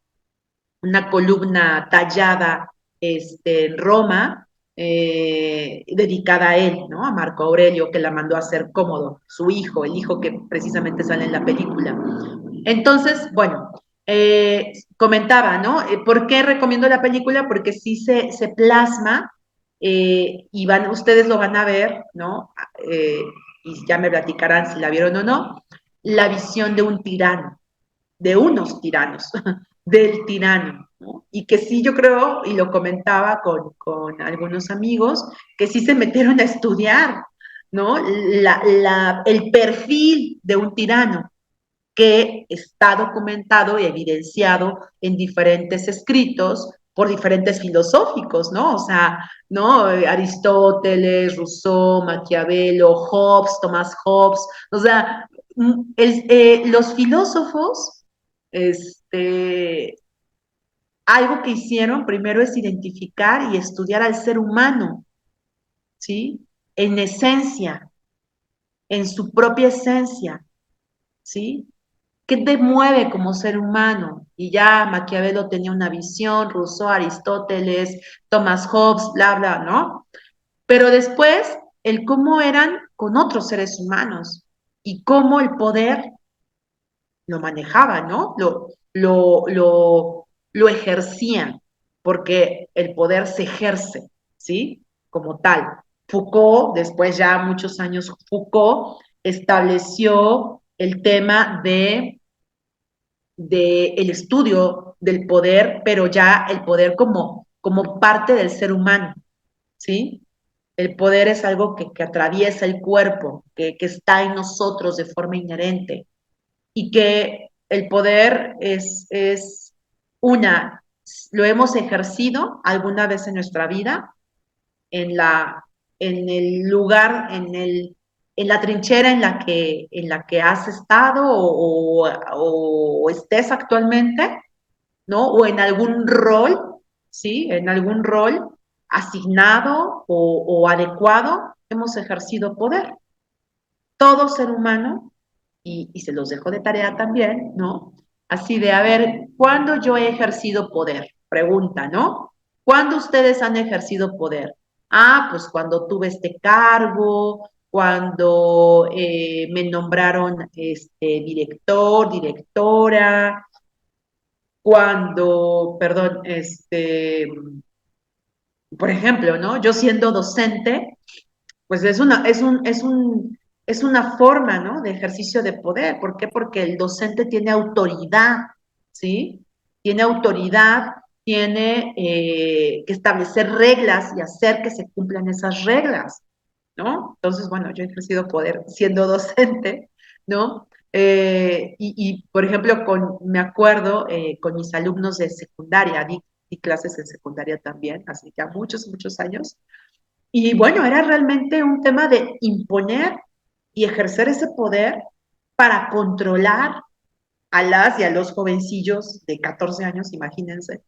columna tallada en Roma, dedicada a él, ¿no? A Marco Aurelio, que la mandó a hacer Cómodo, su hijo, el hijo que precisamente sale en la película. Entonces, bueno, comentaba, ¿no? ¿Por qué recomiendo la película? Porque sí se plasma y ustedes lo van a ver, ¿no? Y ya me platicarán si la vieron o no, la visión de un tirano, de unos tiranos, del tirano, ¿no? Y que sí, yo creo, y lo comentaba con algunos amigos, que sí se metieron a estudiar, ¿no? El perfil de un tirano que está documentado y evidenciado en diferentes escritos por diferentes filosóficos, ¿no? O sea, ¿no? Aristóteles, Rousseau, Maquiavelo, Hobbes, Thomas Hobbes, o sea, los filósofos, este, algo que hicieron primero es identificar y estudiar al ser humano, ¿sí? En esencia, en su propia esencia, ¿sí? ¿Qué te mueve como ser humano? Y ya Maquiavelo tenía una visión, Rousseau, Aristóteles, Thomas Hobbes, bla, bla, ¿no? Pero después, el cómo eran con otros seres humanos y cómo el poder lo manejaba, ¿no? Lo ejercían, porque el poder se ejerce, ¿sí? Como tal. Foucault, después ya muchos años, Foucault estableció el tema de el estudio del poder, pero ya el poder como parte del ser humano, ¿sí? El poder es algo que atraviesa el cuerpo, que está en nosotros de forma inherente y que el poder es una, lo hemos ejercido alguna vez en nuestra vida, en la, en el lugar, en la trinchera en la que has estado o estés actualmente, ¿no? O en algún rol, ¿sí? En algún rol asignado o adecuado, hemos ejercido poder. Todo ser humano, y se los dejo de tarea también, ¿no? Así de, a ver, ¿cuándo yo he ejercido poder? Pregunta, ¿no? ¿Cuándo ustedes han ejercido poder? Ah, pues cuando tuve este cargo, cuando me nombraron director, directora, cuando, perdón, por ejemplo, ¿no? Yo siendo docente, pues es una forma, ¿no? De ejercicio de poder. ¿Por qué? Porque el docente tiene autoridad, ¿sí? Tiene autoridad, tiene que establecer reglas y hacer que se cumplan esas reglas, ¿no? Entonces, bueno, yo he ejercido poder siendo docente, ¿no? Por ejemplo, me acuerdo con mis alumnos de secundaria, di clases en secundaria también, hace ya muchos, muchos años, y bueno, era realmente un tema de imponer y ejercer ese poder para controlar a las y a los jovencillos de 14 años, imagínense,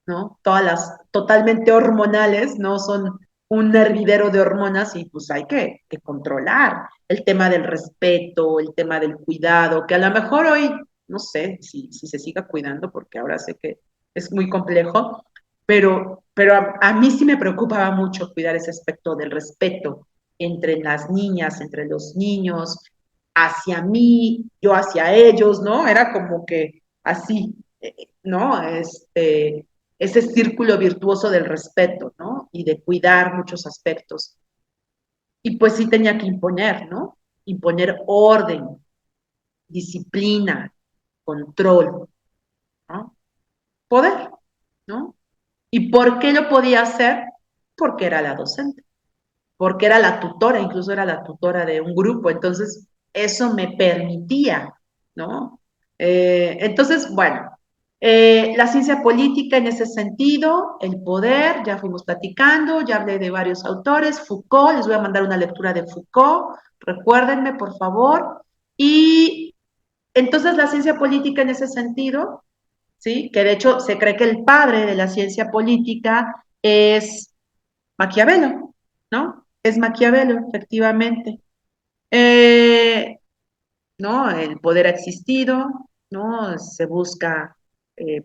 ¿no? Todas las totalmente hormonales, ¿no? Son un hervidero de hormonas y pues hay que controlar el tema del respeto, el tema del cuidado, que a lo mejor hoy, no sé si se siga cuidando, porque ahora sé que es muy complejo, pero a mí sí me preocupaba mucho cuidar ese aspecto del respeto entre las niñas, entre los niños, hacia mí, yo hacia ellos, ¿no? Era como que así, ¿no? Ese círculo virtuoso del respeto, ¿no? Y de cuidar muchos aspectos. Y pues sí tenía que imponer, ¿no? Imponer orden, disciplina, control, ¿no? Poder, ¿no? ¿Y por qué lo podía hacer? Porque era la docente, porque era la tutora, incluso era la tutora de un grupo, entonces eso me permitía, ¿no? Entonces, bueno, la ciencia política en ese sentido, el poder, ya fuimos platicando, ya hablé de varios autores, Foucault, les voy a mandar una lectura de Foucault, recuérdenme, por favor, y entonces la ciencia política en ese sentido, ¿sí? Que de hecho se cree que el padre de la ciencia política es Maquiavelo, ¿no? Es Maquiavelo, efectivamente. Eh, ¿No? El poder ha existido, ¿no? Se busca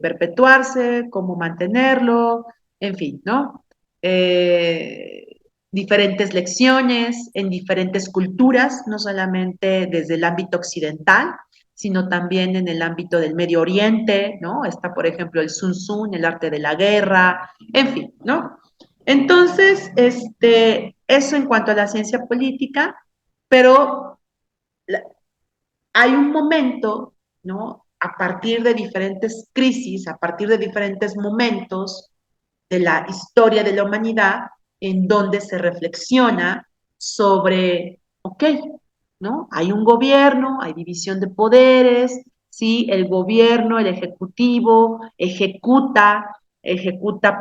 perpetuarse, cómo mantenerlo, en fin, ¿no? Eh, Diferentes lecciones en diferentes culturas, no solamente desde el ámbito occidental, sino también en el ámbito del Medio Oriente, ¿no? Está, por ejemplo, el Sun Tzu, el arte de la guerra, en fin, ¿no? Entonces, eso en cuanto a la ciencia política, pero hay un momento, ¿no? A partir de diferentes crisis, a partir de diferentes momentos de la historia de la humanidad, en donde se reflexiona sobre, ok, ¿no? Hay un gobierno, hay división de poderes, ¿sí? El gobierno, el ejecutivo, ejecuta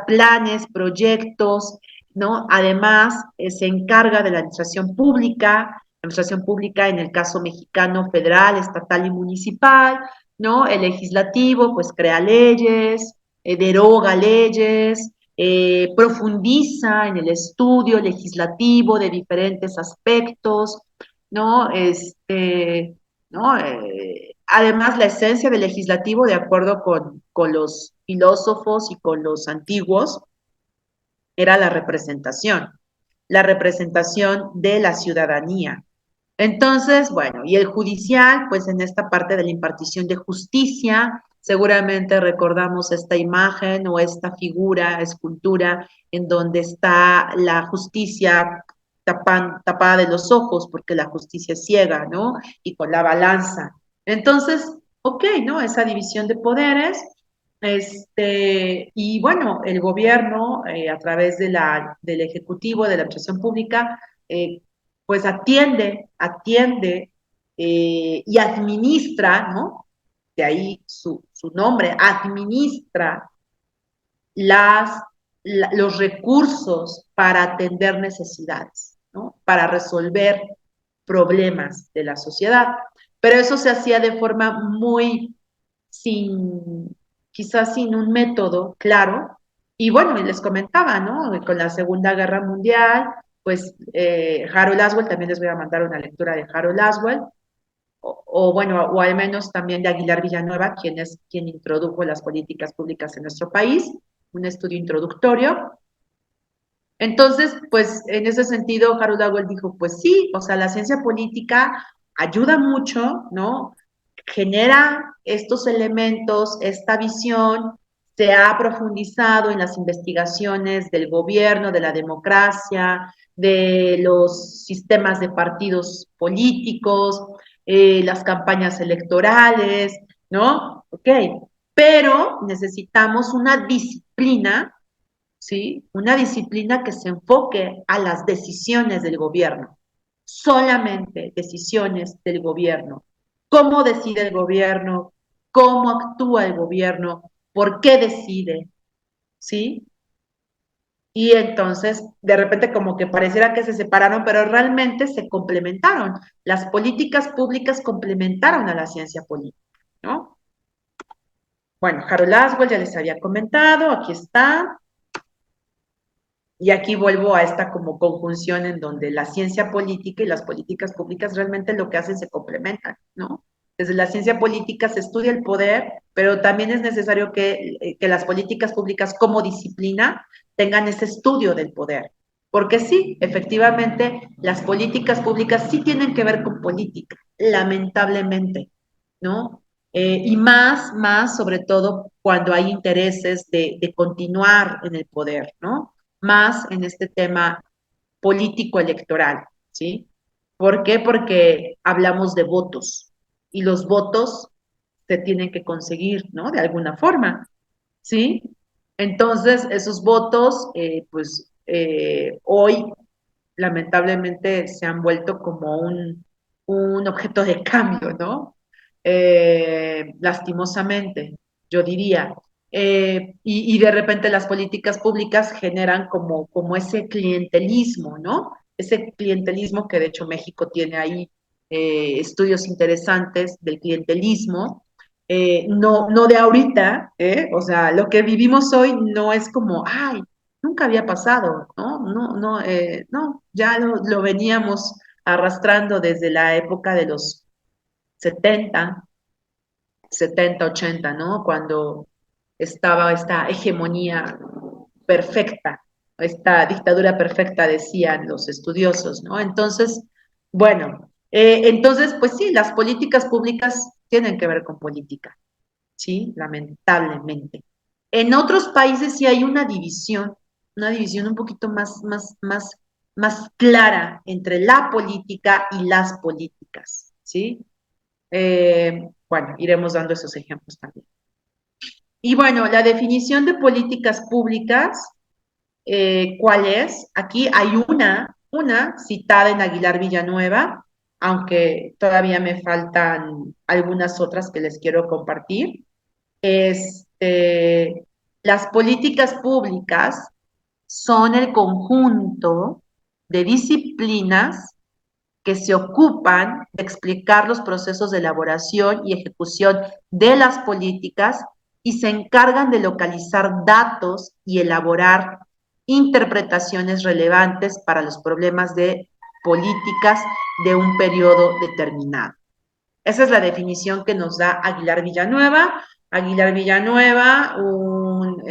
planes, proyectos, ¿no? Además, se encarga de la administración pública en el caso mexicano, federal, estatal y municipal, ¿no? El legislativo, pues crea leyes, deroga leyes, profundiza en el estudio legislativo de diferentes aspectos, ¿no? ¿No? Además, la esencia del legislativo, de acuerdo con los filósofos y con los antiguos, era la representación de la ciudadanía. Entonces, bueno, y el judicial, pues en esta parte de la impartición de justicia, seguramente recordamos esta imagen o esta figura, escultura, en donde está la justicia tapada de los ojos, porque la justicia es ciega, ¿no? Y con la balanza. Entonces, ok, ¿no? Esa división de poderes, Y bueno, el gobierno, a través del Ejecutivo, de la Administración Pública, eh, pues atiende y administra, ¿no? De ahí su nombre, administra las, los recursos para atender necesidades, ¿no? Para resolver problemas de la sociedad. Pero eso se hacía de forma muy sin, quizás sin un método claro. Y bueno, y les comentaba, ¿no? Con la Segunda Guerra Mundial, pues Harold Laswell, también les voy a mandar una lectura de Harold Laswell, o bueno, o al menos también de Aguilar Villanueva, quien introdujo las políticas públicas en nuestro país, un estudio introductorio. Entonces, pues en ese sentido, Harold Laswell dijo, pues sí, o sea, la ciencia política ayuda mucho, ¿no? Genera estos elementos, esta visión, se ha profundizado en las investigaciones del gobierno, de la democracia, de los sistemas de partidos políticos, las campañas electorales, ¿no? Ok, pero necesitamos una disciplina, ¿sí? Una disciplina que se enfoque a las decisiones del gobierno, solamente decisiones del gobierno. ¿Cómo decide el gobierno? ¿Cómo actúa el gobierno? ¿Por qué decide? ¿Sí? Y entonces, de repente, como que pareciera que se separaron, pero realmente se complementaron. Las políticas públicas complementaron a la ciencia política, ¿no? Bueno, Harold Laswell ya les había comentado, aquí está. Y aquí vuelvo a esta como conjunción en donde la ciencia política y las políticas públicas realmente lo que hacen se complementan, ¿no? Desde la ciencia política se estudia el poder, pero también es necesario que las políticas públicas como disciplina tengan ese estudio del poder. Porque sí, efectivamente, las políticas públicas sí tienen que ver con política, lamentablemente, ¿no? Y más sobre todo cuando hay intereses de continuar en el poder, ¿no? Más en este tema político electoral, ¿sí? ¿Por qué? Porque hablamos de votos y los votos se tienen que conseguir, ¿no? De alguna forma, ¿sí? Entonces, esos votos, hoy lamentablemente se han vuelto como un objeto de cambio, ¿no? Lastimosamente, yo diría. Y de repente las políticas públicas generan como ese clientelismo, ¿no? Ese clientelismo que de hecho México tiene ahí estudios interesantes del clientelismo, no de ahorita, ¿eh? O sea, lo que vivimos hoy no es como, ay, nunca había pasado, ¿no? No, ya lo veníamos arrastrando desde la época de los 70, 80, ¿no? Cuando estaba esta hegemonía perfecta, esta dictadura perfecta, decían los estudiosos, ¿no? Entonces, bueno, entonces, pues sí, las políticas públicas tienen que ver con política, ¿sí? Lamentablemente. En otros países sí hay una división un poquito más clara entre la política y las políticas, ¿sí? Bueno, iremos dando esos ejemplos también. Y bueno, la definición de políticas públicas, ¿cuál es? Aquí hay una citada en Aguilar Villanueva, aunque todavía me faltan algunas otras que les quiero compartir. Las políticas públicas son el conjunto de disciplinas que se ocupan de explicar los procesos de elaboración y ejecución de las políticas y se encargan de localizar datos y elaborar interpretaciones relevantes para los problemas de políticas de un periodo determinado. Esa es la definición que nos da Aguilar Villanueva. Aguilar Villanueva, un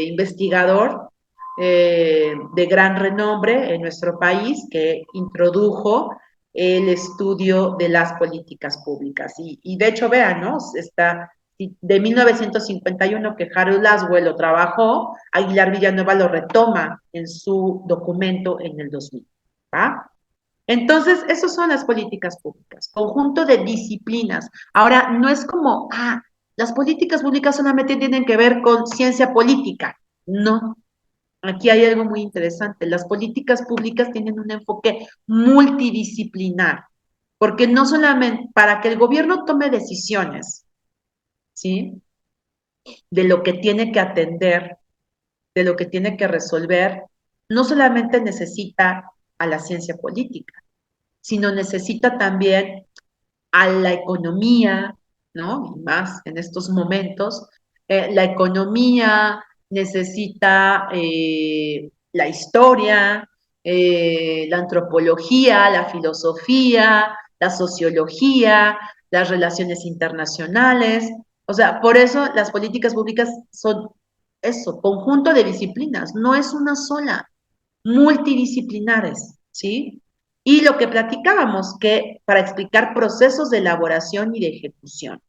investigador de gran renombre en nuestro país que introdujo el estudio de las políticas públicas. Y de hecho, vean, ¿no? Está de 1951 que Harold Laswell lo trabajó, Aguilar Villanueva lo retoma en su documento en el 2000. ¿Va? Entonces, esas son las políticas públicas, conjunto de disciplinas. Ahora, no es como, las políticas públicas solamente tienen que ver con ciencia política. No, aquí hay algo muy interesante. Las políticas públicas tienen un enfoque multidisciplinar, porque no solamente para que el gobierno tome decisiones, ¿sí? De lo que tiene que atender, de lo que tiene que resolver, no solamente necesita a la ciencia política, sino necesita también a la economía, ¿no? Y más en estos momentos, la economía necesita la historia, la antropología, la filosofía, la sociología, las relaciones internacionales. O sea, por eso las políticas públicas son eso, conjunto de disciplinas, no es una sola, multidisciplinares, ¿sí? Y lo que platicábamos, que para explicar procesos de elaboración y de ejecución,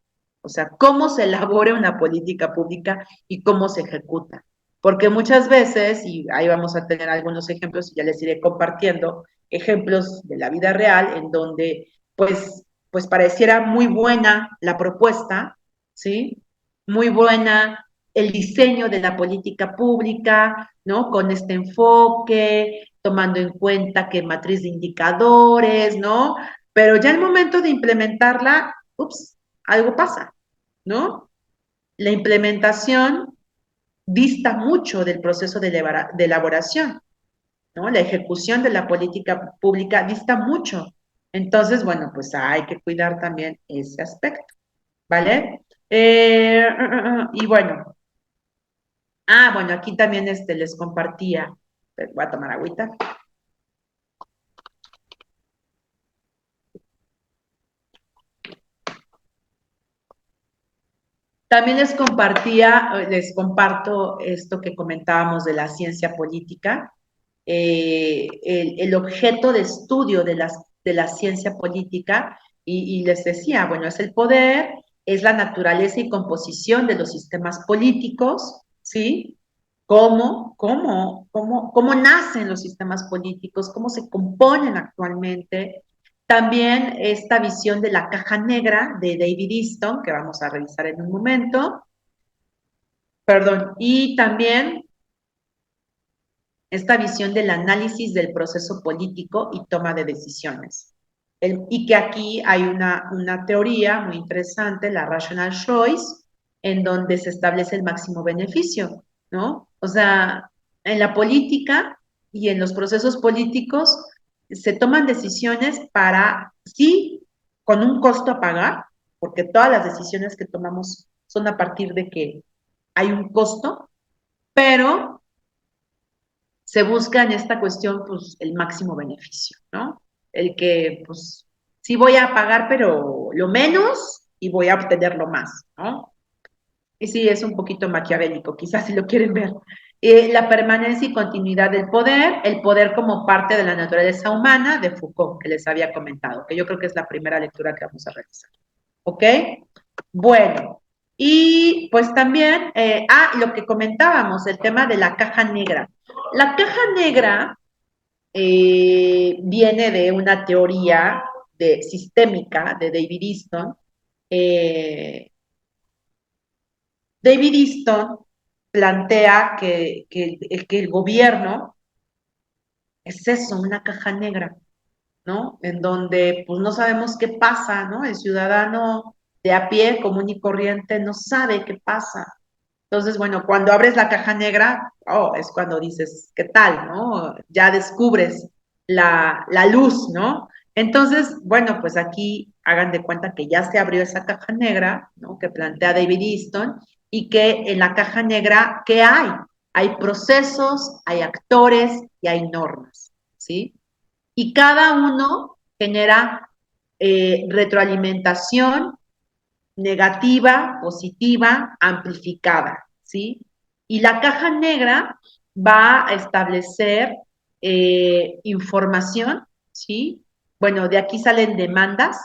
o sea, cómo se elabora una política pública y cómo se ejecuta. Porque muchas veces, y ahí vamos a tener algunos ejemplos, y ya les iré compartiendo ejemplos de la vida real en donde, pues pareciera muy buena la propuesta, ¿sí? Muy buena el diseño de la política pública, ¿no? Con este enfoque, tomando en cuenta que matriz de indicadores, ¿no? Pero ya el momento de implementarla, ups, algo pasa, ¿no? La implementación dista mucho del proceso de elaboración, ¿no? La ejecución de la política pública dista mucho. Entonces, bueno, pues hay que cuidar también ese aspecto, ¿vale? Y bueno, bueno, aquí también les compartía, voy a tomar agüita. También les comparto esto que comentábamos de la ciencia política. El objeto de estudio de la ciencia política, y les decía, bueno, es el poder, es la naturaleza y composición de los sistemas políticos, ¿sí? Cómo nacen los sistemas políticos, cómo se componen actualmente. También esta visión de la caja negra de David Easton, que vamos a revisar en un momento, perdón, y también esta visión del análisis del proceso político y toma de decisiones. Y que aquí hay una teoría muy interesante, la rational choice, en donde se establece el máximo beneficio, ¿no? O sea, en la política y en los procesos políticos se toman decisiones para, sí, con un costo a pagar, porque todas las decisiones que tomamos son a partir de que hay un costo, pero se busca en esta cuestión, pues, el máximo beneficio, ¿no? El que, pues, sí voy a pagar, pero lo menos y voy a obtener lo más, ¿no? Y sí, es un poquito maquiavélico, quizás si lo quieren ver. La permanencia y continuidad del poder, el poder como parte de la naturaleza humana de Foucault, que les había comentado, que yo creo que es la primera lectura que vamos a realizar. ¿Ok? Bueno, y pues también, lo que comentábamos, el tema de la caja negra. La caja negra viene de una teoría sistémica de David Easton. Eh, David Easton plantea que el gobierno es eso, una caja negra, ¿no? En donde pues no sabemos qué pasa, ¿no? El ciudadano de a pie, común y corriente, no sabe qué pasa. Entonces, bueno, cuando abres la caja negra, es cuando dices, ¿qué tal, no? Ya descubres la luz, ¿no? Entonces, bueno, pues aquí hagan de cuenta que ya se abrió esa caja negra, ¿no? Que plantea David Easton, y que en la caja negra, ¿qué hay? Hay procesos, hay actores y hay normas, ¿sí? Y cada uno genera retroalimentación negativa, positiva, amplificada, ¿sí? Y la caja negra va a establecer información, ¿sí? Bueno, de aquí salen demandas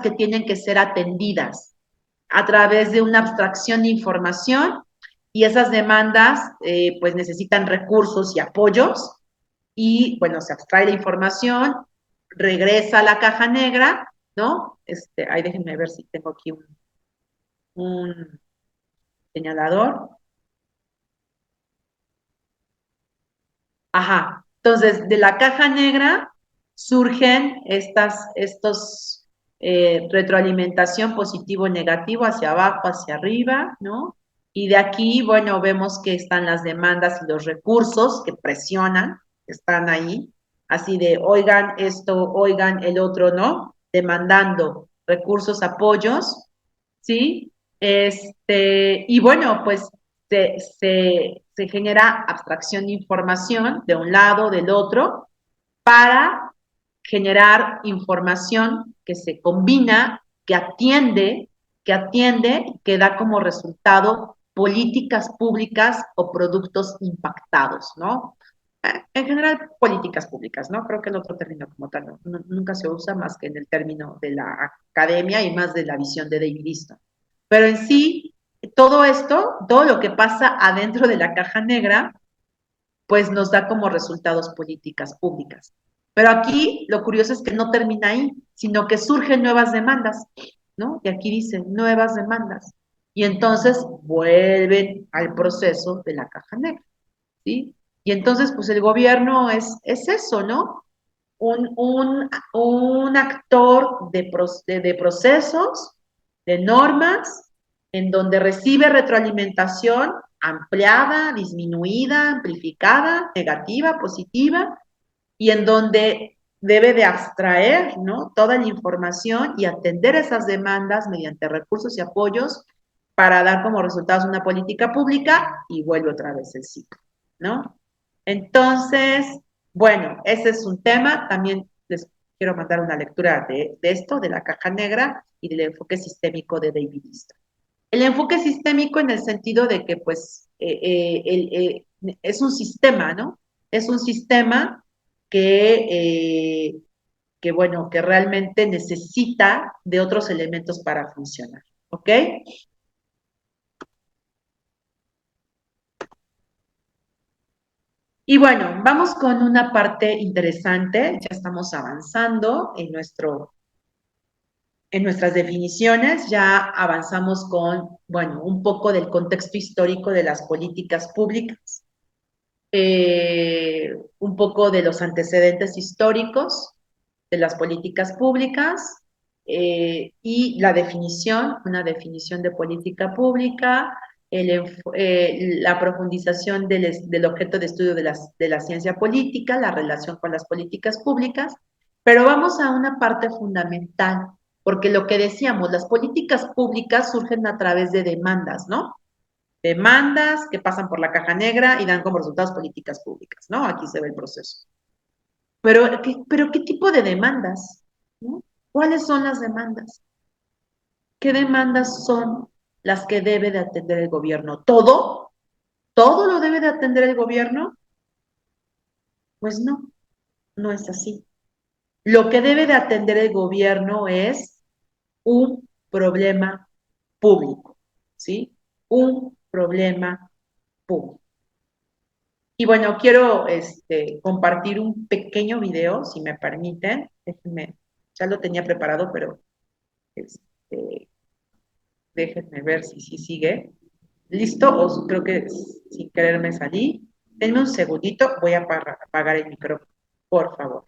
que tienen que ser atendidas a través de una abstracción de información, y esas demandas pues necesitan recursos y apoyos, y bueno, se abstrae la información, regresa a la caja negra, ¿no? Ahí déjenme ver si tengo aquí un señalador. Ajá. Entonces, de la caja negra surgen estos retroalimentación positivo-negativo hacia abajo, hacia arriba, ¿no? Y de aquí, bueno, vemos que están las demandas y los recursos que presionan, que están ahí, así de, oigan esto, oigan el otro, ¿no? Demandando recursos, apoyos, ¿sí? Y bueno, pues se genera abstracción de información de un lado, del otro, para generar información que se combina, que da como resultado políticas públicas o productos impactados, ¿no? En general, políticas públicas, ¿no? Creo que el otro término como tal nunca se usa más que en el término de la academia y más de la visión de David Easton. Pero en sí, todo esto, todo lo que pasa adentro de la caja negra, pues nos da como resultados políticas públicas. Pero aquí lo curioso es que no termina ahí, sino que surgen nuevas demandas, ¿no? Y aquí dicen nuevas demandas. Y entonces vuelven al proceso de la caja negra, ¿sí? Y entonces, pues el gobierno es eso, ¿no? Un actor de procesos, de normas, en donde recibe retroalimentación ampliada, disminuida, amplificada, negativa, positiva, y en donde debe de abstraer, ¿no? Toda la información y atender esas demandas mediante recursos y apoyos para dar como resultados una política pública y vuelve otra vez el ciclo, ¿no? Entonces, bueno, ese es un tema. También les quiero mandar una lectura de esto, de la caja negra y del enfoque sistémico de David Easton. El enfoque sistémico en el sentido de que, pues, es un sistema, ¿no? Es un sistema que, bueno, que realmente necesita de otros elementos para funcionar, ¿ok? Y bueno, vamos con una parte interesante, ya estamos avanzando en nuestras definiciones, ya avanzamos con, bueno, un poco del contexto histórico de las políticas públicas, un poco de los antecedentes históricos de las políticas públicas y la definición, una definición de política pública, la profundización del objeto de estudio de la ciencia política, la relación con las políticas públicas, pero vamos a una parte fundamental, porque lo que decíamos, las políticas públicas surgen a través de demandas, ¿no? Demandas que pasan por la caja negra y dan como resultados políticas públicas, ¿no? Aquí se ve el proceso. Pero ¿qué tipo de demandas? ¿No? ¿Cuáles son las demandas? ¿Qué demandas son las que debe de atender el gobierno? ¿Todo? ¿Todo lo debe de atender el gobierno? Pues no, no es así. Lo que debe de atender el gobierno es un problema público, ¿sí? Un problema público. Y bueno, quiero compartir un pequeño video, si me permiten. Déjenme, ya lo tenía preparado, pero este, déjenme ver si sigue. ¿Listo? O creo que sin querer me salí. Denme un segundito, voy a apagar el micrófono, por favor.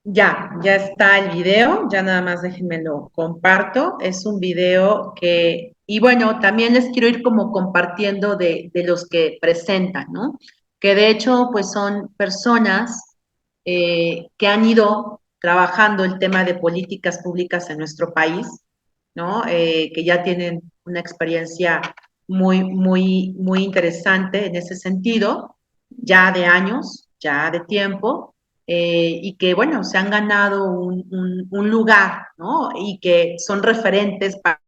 Ya está el video, ya nada más déjenme lo comparto. Es un video que, y bueno, también les quiero ir como compartiendo de los que presentan, ¿no? Que de hecho, pues son personas que han ido trabajando el tema de políticas públicas en nuestro país, ¿no? Que ya tienen una experiencia muy interesante en ese sentido, ya de años, ya de tiempo y que, bueno, se han ganado un lugar, ¿no? Y que son referentes para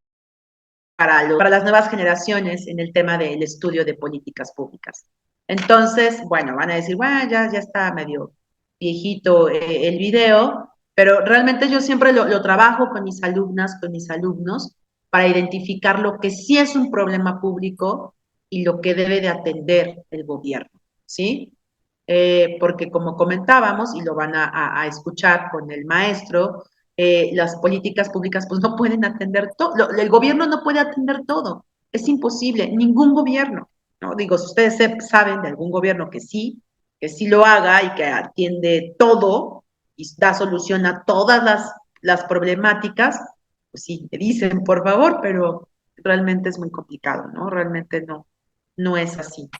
las nuevas generaciones en el tema del estudio de políticas públicas. Entonces, bueno, van a decir, bueno, ya está medio viejito el video, pero realmente yo siempre lo trabajo con mis alumnas, con mis alumnos, para identificar lo que sí es un problema público y lo que debe de atender el gobierno, ¿sí? Porque como comentábamos, y lo van a escuchar con el maestro, las políticas públicas pues no pueden atender todo, el gobierno no puede atender todo, es imposible, ningún gobierno, ¿no? Digo, si ustedes saben de algún gobierno que sí lo haga y que atiende todo y da solución a todas las problemáticas, pues sí, me dicen, por favor, pero realmente es muy complicado, ¿no? Realmente no es así.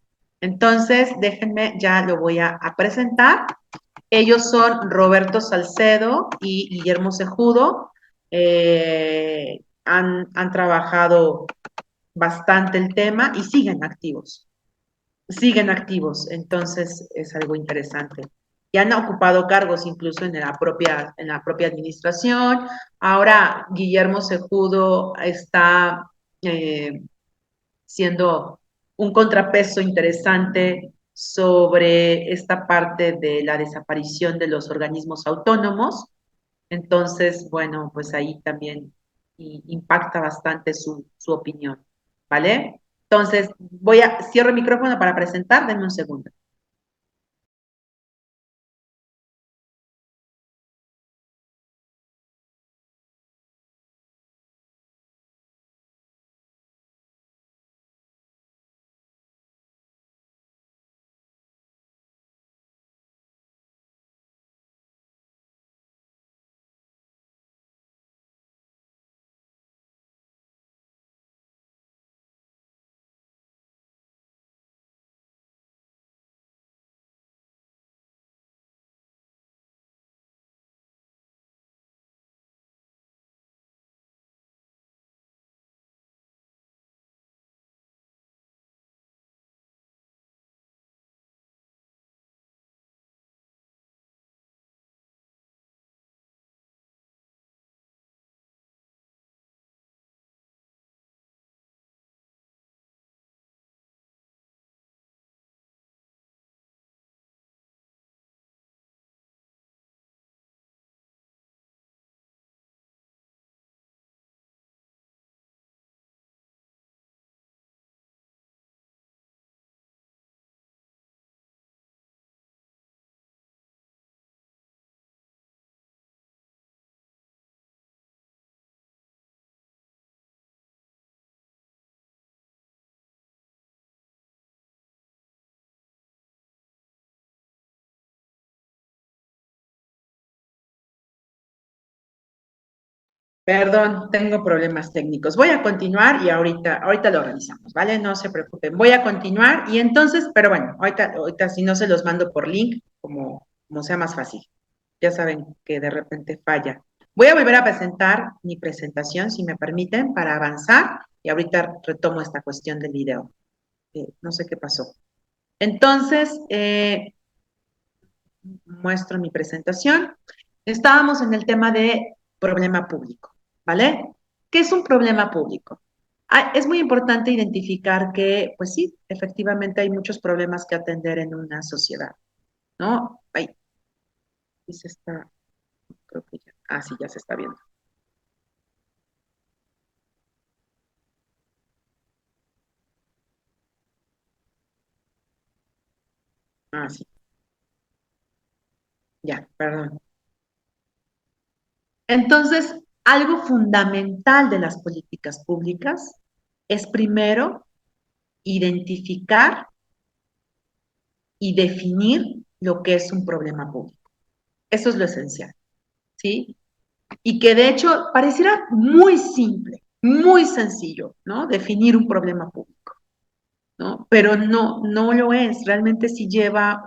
Entonces, déjenme, ya lo voy a presentar. Ellos son Roberto Salcedo y Guillermo Cejudo. Han trabajado bastante el tema y siguen activos. Siguen activos, entonces es algo interesante. Y han ocupado cargos incluso en la propia administración. Ahora Guillermo Cejudo está siendo un contrapeso interesante sobre esta parte de la desaparición de los organismos autónomos. Entonces, bueno, pues ahí también impacta bastante su opinión, ¿vale? Entonces, cierro el micrófono para presentar, denme un segundo. Perdón, tengo problemas técnicos. Voy a continuar y ahorita lo revisamos, ¿vale? No se preocupen. Voy a continuar y entonces, pero bueno, ahorita si no se los mando por link, como sea más fácil. Ya saben que de repente falla. Voy a volver a presentar mi presentación, si me permiten, para avanzar y ahorita retomo esta cuestión del video. No sé qué pasó. Entonces, muestro mi presentación. Estábamos en el tema de problema público, ¿vale? ¿Qué es un problema público? Es muy importante identificar que, pues sí, efectivamente hay muchos problemas que atender en una sociedad, ¿no? Ahí, se está, creo que ya, sí, ya se está viendo. Sí, ya, perdón. Entonces, algo fundamental de las políticas públicas es primero identificar y definir lo que es un problema público. Eso es lo esencial. ¿sí? Y que de hecho pareciera muy simple, muy sencillo, ¿no? Definir un problema público, ¿no? Pero no lo es, realmente sí lleva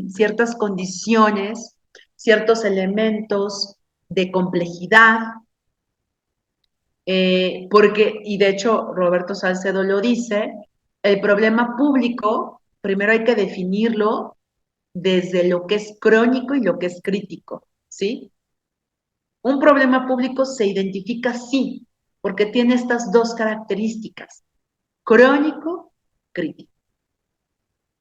ciertas condiciones, ciertos elementos de complejidad, porque, y de hecho Roberto Salcedo lo dice, el problema público, primero hay que definirlo desde lo que es crónico y lo que es crítico, ¿sí? Un problema público se identifica sí, porque tiene estas dos características, crónico, crítico.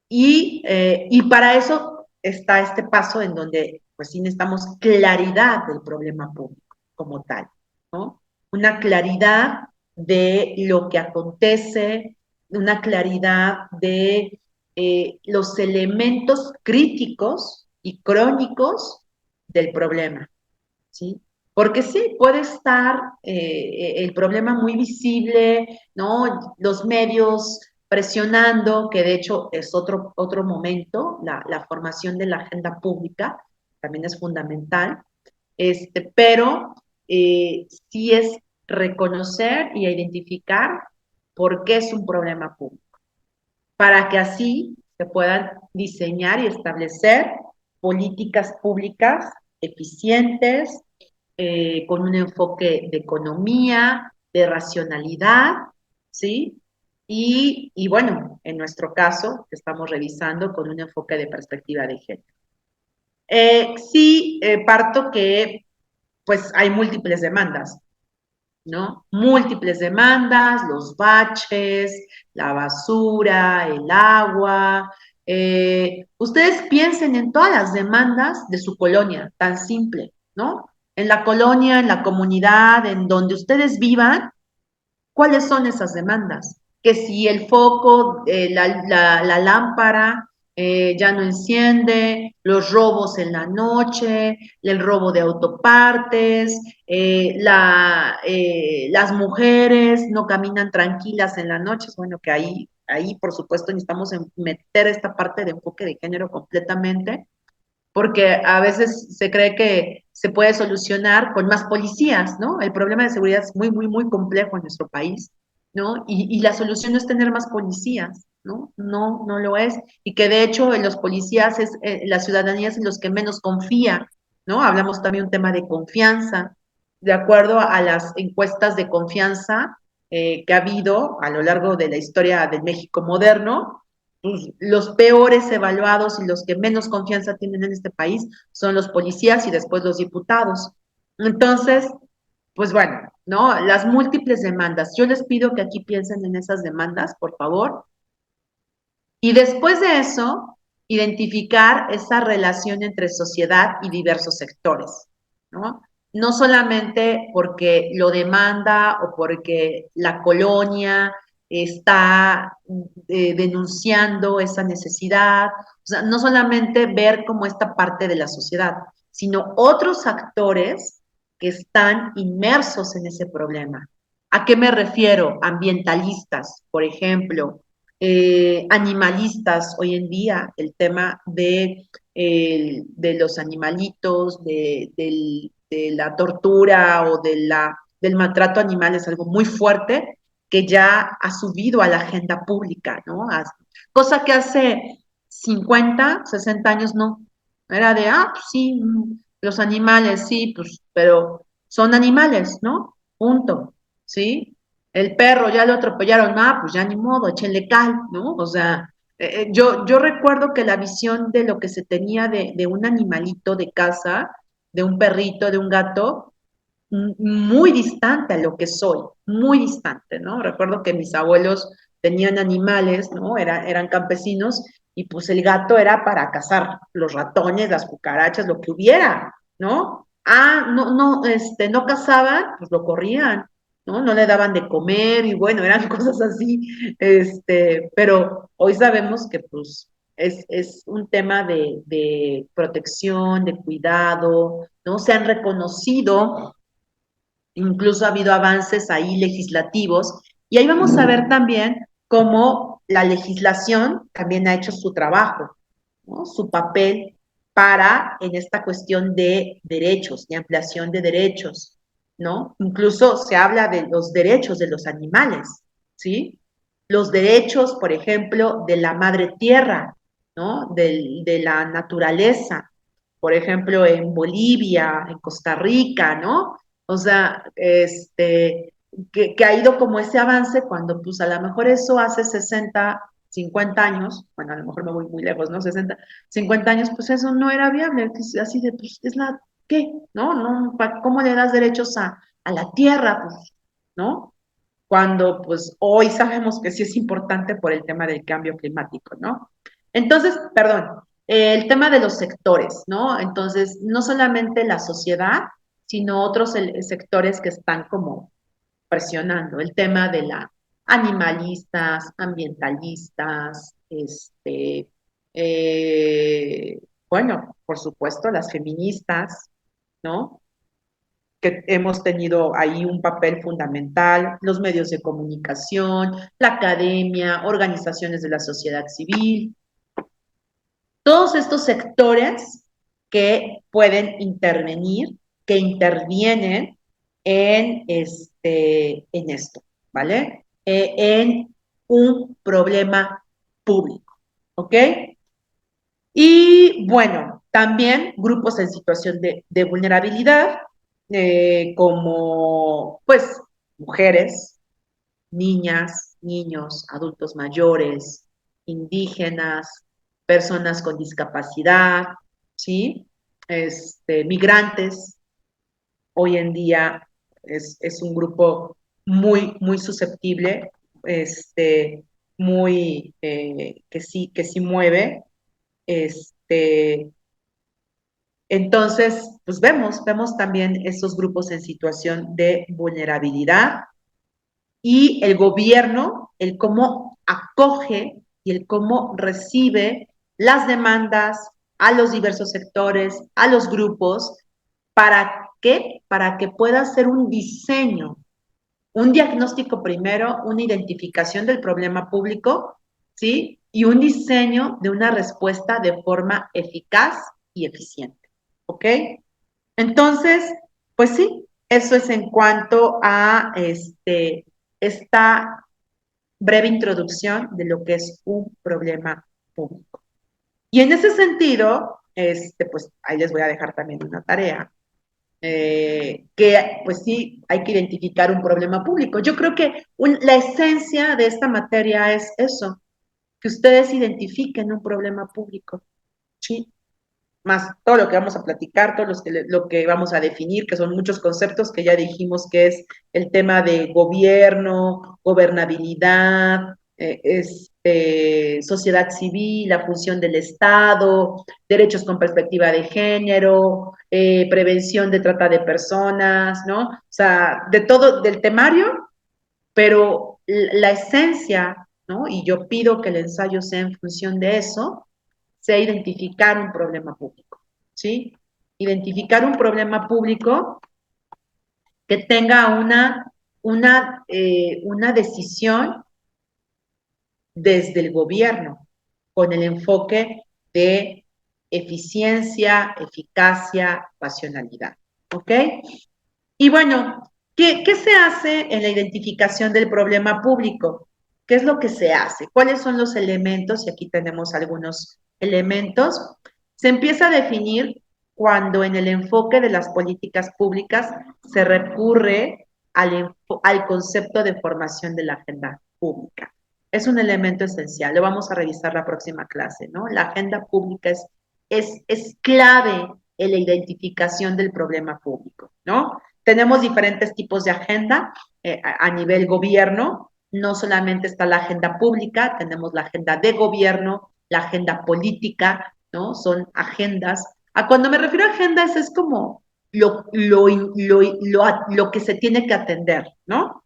Y para eso está este paso en donde pues sí necesitamos claridad del problema público como tal, ¿no? Una claridad de lo que acontece, una claridad de los elementos críticos y crónicos del problema. ¿Sí? Porque sí, puede estar el problema muy visible, ¿no? Los medios presionando, que de hecho es otro momento, la formación de la agenda pública también es fundamental, pero sí es reconocer y identificar por qué es un problema público, para que así se puedan diseñar y establecer políticas públicas eficientes, con un enfoque de economía, de racionalidad, ¿sí? Y bueno, en nuestro caso, que estamos revisando con un enfoque de perspectiva de género. Sí, parto que pues hay múltiples demandas, ¿no? Múltiples demandas, los baches, la basura, el agua. Ustedes piensen en todas las demandas de su colonia, tan simple, ¿no? En la colonia, en la comunidad, en donde ustedes vivan, ¿cuáles son esas demandas? Que si el foco, la lámpara ya no enciende, los robos en la noche, el robo de autopartes, las mujeres no caminan tranquilas en la noche, bueno, que ahí por supuesto necesitamos meter esta parte de enfoque de género completamente, porque a veces se cree que se puede solucionar con más policías, ¿no? El problema de seguridad es muy, muy, muy complejo en nuestro país, ¿no? Y la solución no es tener más policías, ¿no? No lo es. Y que de hecho en los policías es la ciudadanía es en los que menos confía, ¿no? Hablamos también un tema de confianza. De acuerdo a las encuestas de confianza que ha habido a lo largo de la historia del México moderno, pues, los peores evaluados y los que menos confianza tienen en este país son los policías y después los diputados. Entonces, pues bueno, ¿no? Las múltiples demandas. Yo les pido que aquí piensen en esas demandas, por favor. Y después de eso, identificar esa relación entre sociedad y diversos sectores, ¿no? No solamente porque lo demanda o porque la colonia está denunciando esa necesidad, o sea, no solamente ver como esta parte de la sociedad, sino otros actores que están inmersos en ese problema. ¿A qué me refiero? Ambientalistas, por ejemplo, animalistas hoy en día, el tema de los animalitos, de la tortura o del maltrato animal es algo muy fuerte que ya ha subido a la agenda pública, ¿no? Cosa que hace 50, 60 años no. Era de, pues sí, los animales, sí, pues, pero son animales, ¿no? Punto, ¿sí? El perro ya lo atropellaron, pues ya ni modo, échenle cal, ¿no? O sea, yo recuerdo que la visión de lo que se tenía de un animalito de casa, de un perrito, de un gato, muy distante a lo que soy, muy distante, ¿no? Recuerdo que mis abuelos tenían animales, ¿no? Eran campesinos y pues el gato era para cazar los ratones, las cucarachas, lo que hubiera, ¿no? No cazaban, pues lo corrían, ¿no? No le daban de comer y bueno, eran cosas así, pero hoy sabemos que pues es un tema de protección, de cuidado, ¿no? Se han reconocido, incluso ha habido avances ahí legislativos, y ahí vamos a ver también cómo la legislación también ha hecho su trabajo, ¿no? Su papel en esta cuestión de derechos, de ampliación de derechos, ¿no? Incluso se habla de los derechos de los animales, ¿sí? Los derechos, por ejemplo, de la madre tierra, ¿no? De la naturaleza, por ejemplo, en Bolivia, en Costa Rica, ¿no? O sea, que ha ido como ese avance cuando pues a lo mejor eso hace 60, 50 años, bueno, a lo mejor me voy muy lejos, ¿no? 60, 50 años, pues eso no era viable, así de, pues, es la, ¿qué? ¿No? No, ¿cómo le das derechos a la tierra? Pues, ¿no? Cuando, pues, hoy sabemos que sí es importante por el tema del cambio climático, ¿no? Entonces, perdón, el tema de los sectores, ¿no? Entonces, no solamente la sociedad, sino otros sectores que están como presionando el tema de la animalistas, ambientalistas, bueno, por supuesto, las feministas, ¿no? Que hemos tenido ahí un papel fundamental, los medios de comunicación, la academia, organizaciones de la sociedad civil, todos estos sectores que pueden intervenir, que intervienen en esto, ¿vale? En un problema público, ¿ok? Y bueno, también grupos en situación de vulnerabilidad, como pues mujeres, niñas, niños, adultos mayores, indígenas, personas con discapacidad, ¿sí? Migrantes, hoy en día es un grupo muy, muy susceptible, muy, que sí mueve, este, entonces, pues vemos también esos grupos en situación de vulnerabilidad y el gobierno, el cómo acoge y el cómo recibe las demandas a los diversos sectores, a los grupos, ¿para qué? Para que pueda hacer un diseño, un diagnóstico primero, una identificación del problema público, ¿sí? Y un diseño de una respuesta de forma eficaz y eficiente, ¿ok? Entonces, pues sí, eso es en cuanto a esta breve introducción de lo que es un problema público. Y en ese sentido, pues ahí les voy a dejar también una tarea, que pues sí, hay que identificar un problema público. Yo creo que la esencia de esta materia es eso, que ustedes identifiquen un problema público, ¿sí? Más todo lo que vamos a platicar, todo lo que vamos a definir, que son muchos conceptos que ya dijimos que es el tema de gobierno, gobernabilidad, sociedad civil, la función del Estado, derechos con perspectiva de género, prevención de trata de personas, ¿no? O sea, de todo, del temario, pero la esencia, ¿no? Y yo pido que el ensayo sea en función de eso, sea identificar un problema público, ¿sí? Identificar un problema público que tenga una decisión desde el gobierno, con el enfoque de eficiencia, eficacia, racionalidad, ¿ok? Y bueno, ¿qué se hace en la identificación del problema público? ¿Qué es lo que se hace? ¿Cuáles son los elementos? Y aquí tenemos algunos elementos. Se empieza a definir cuando en el enfoque de las políticas públicas se recurre al concepto de formación de la agenda pública. Es un elemento esencial, lo vamos a revisar la próxima clase, ¿no? La agenda pública es clave en la identificación del problema público, ¿no? Tenemos diferentes tipos de agenda a nivel gobierno, no solamente está la agenda pública, tenemos la agenda de gobierno, la agenda política, ¿no? Son agendas. Cuando me refiero a agendas es como lo que se tiene que atender, ¿no?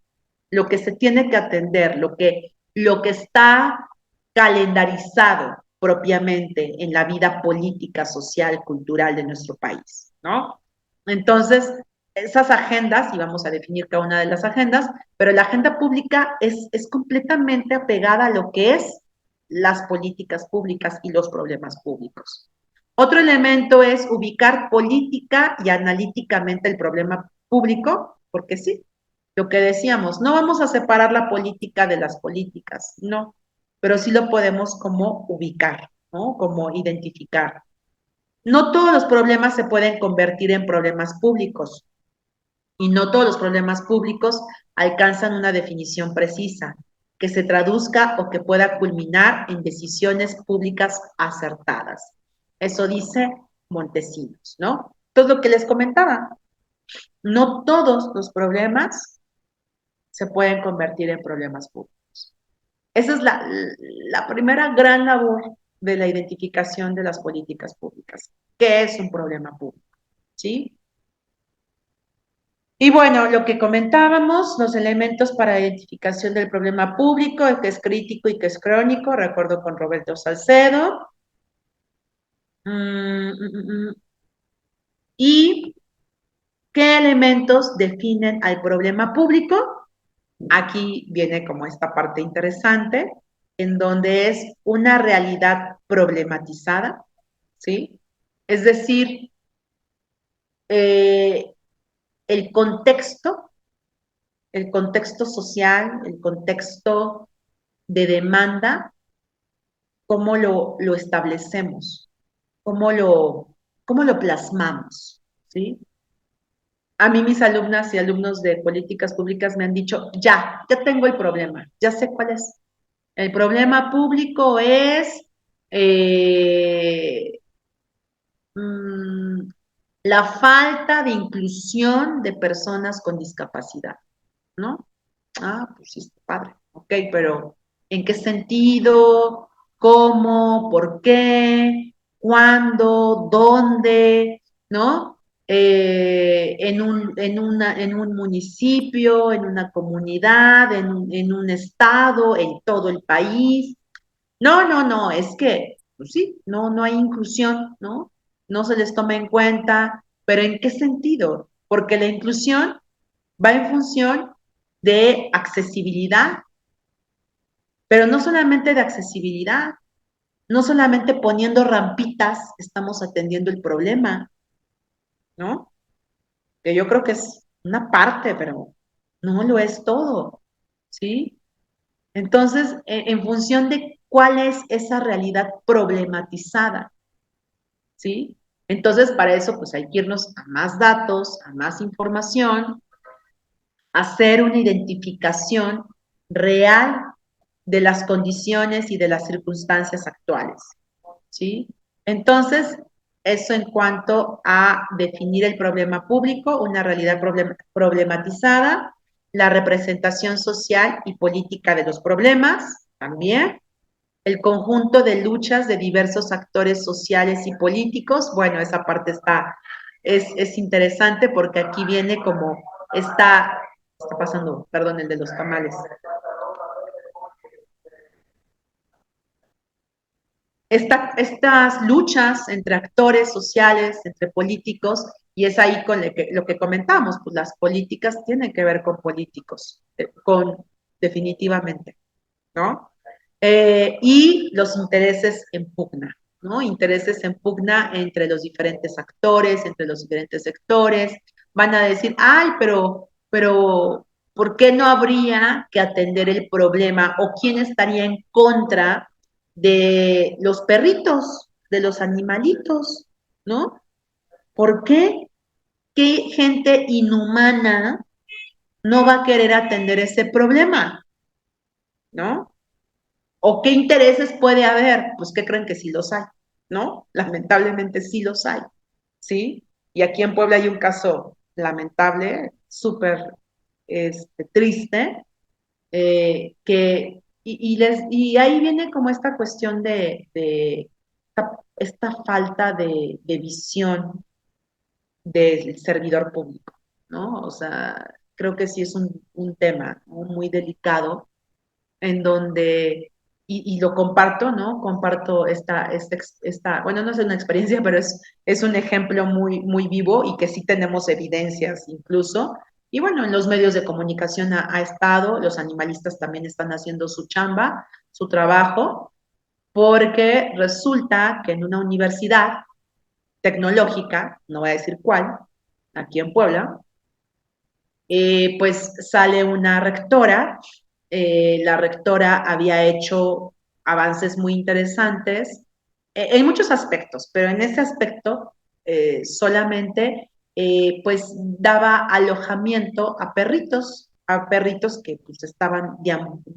Lo que se tiene que atender, lo que está calendarizado propiamente en la vida política, social, cultural de nuestro país, ¿no? Entonces, esas agendas, y vamos a definir cada una de las agendas, pero la agenda pública es completamente apegada a lo que es las políticas públicas y los problemas públicos. Otro elemento es ubicar política y analíticamente el problema público, porque sí, lo que decíamos, no vamos a separar la política de las políticas, no, pero sí lo podemos como ubicar, ¿no? Como identificar. No todos los problemas se pueden convertir en problemas públicos y no todos los problemas públicos alcanzan una definición precisa que se traduzca o que pueda culminar en decisiones públicas acertadas. Eso dice Montesinos, ¿no? Todo lo que les comentaba, no todos los problemas se pueden convertir en problemas públicos. Esa es la primera gran labor de la identificación de las políticas públicas. ¿Qué es un problema público? ¿Sí? Y bueno, lo que comentábamos, los elementos para identificación del problema público, el que es crítico y que es crónico, recuerdo con Roberto Salcedo. ¿Y qué elementos definen al problema público? Aquí viene como esta parte interesante, en donde es una realidad problematizada, ¿sí? Es decir, eh, el contexto, el contexto social, el contexto de demanda, cómo lo establecemos, cómo cómo lo plasmamos, ¿sí? A mí mis alumnas y alumnos de políticas públicas me han dicho, ya tengo el problema, ya sé cuál es. El problema público es eh, mm, la falta de inclusión de personas con discapacidad, ¿no? Ah, pues sí, está padre. Ok, pero ¿en qué sentido? ¿Cómo? ¿Por qué? ¿Cuándo? ¿Dónde? ¿No? En un municipio, en una comunidad, en un estado, en todo el país. No, es que, pues sí, no hay inclusión, ¿no? No se les toma en cuenta, pero ¿en qué sentido? Porque la inclusión va en función de accesibilidad, pero no solamente de accesibilidad, no solamente poniendo rampitas estamos atendiendo el problema, ¿no? Que yo creo que es una parte, pero no lo es todo, ¿sí? Entonces, en función de cuál es esa realidad problematizada, ¿sí? Entonces, para eso, pues hay que irnos a más datos, a más información, hacer una identificación real de las condiciones y de las circunstancias actuales, ¿sí? Entonces, eso en cuanto a definir el problema público, una realidad problematizada, la representación social y política de los problemas, también, el conjunto de luchas de diversos actores sociales y políticos, bueno, esa parte es interesante porque aquí viene como está pasando, perdón, el de los tamales. Estas luchas entre actores sociales, entre políticos, y es ahí con lo que comentamos, pues las políticas tienen que ver con políticos, definitivamente, ¿no? Y los intereses en pugna, ¿no? Intereses en pugna entre los diferentes actores, entre los diferentes sectores. Van a decir, ay, ¿por qué no habría que atender el problema? ¿O quién estaría en contra de los perritos, de los animalitos, ¿no? ¿Por qué? ¿Qué gente inhumana no va a querer atender ese problema? ¿No? ¿O qué intereses puede haber? Pues que creen que sí los hay, ¿no? Lamentablemente sí los hay, ¿sí? Y aquí en Puebla hay un caso lamentable, súper triste, y ahí viene como esta cuestión de esta falta de visión del servidor público, ¿no? O sea, creo que sí es un tema, ¿no?, muy delicado en donde, y lo comparto, ¿no? Comparto bueno, no es una experiencia, pero es un ejemplo muy vivo y que sí tenemos evidencias incluso. Y bueno, en los medios de comunicación ha estado, los animalistas también están haciendo su chamba, su trabajo, porque resulta que en una universidad tecnológica, no voy a decir cuál, aquí en Puebla, pues sale una rectora. La rectora había hecho avances muy interesantes en muchos aspectos, pero en ese aspecto solamente pues daba alojamiento a perritos que pues estaban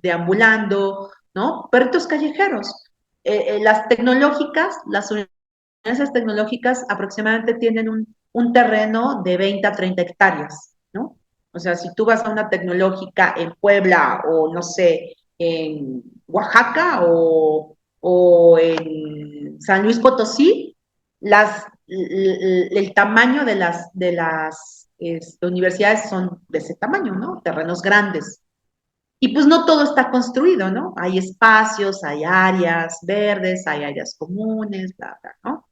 deambulando, ¿no? Perritos callejeros. Las tecnológicas, las universidades tecnológicas aproximadamente tienen un terreno de 20 a 30 hectáreas, ¿no? O sea, si tú vas a una tecnológica en Puebla o no sé, en Oaxaca o en San Luis Potosí, el tamaño de las universidades son de ese tamaño, ¿no? Terrenos grandes. Y pues no todo está construido, ¿no? Hay espacios, hay áreas verdes, hay áreas comunes, bla, bla, ¿no?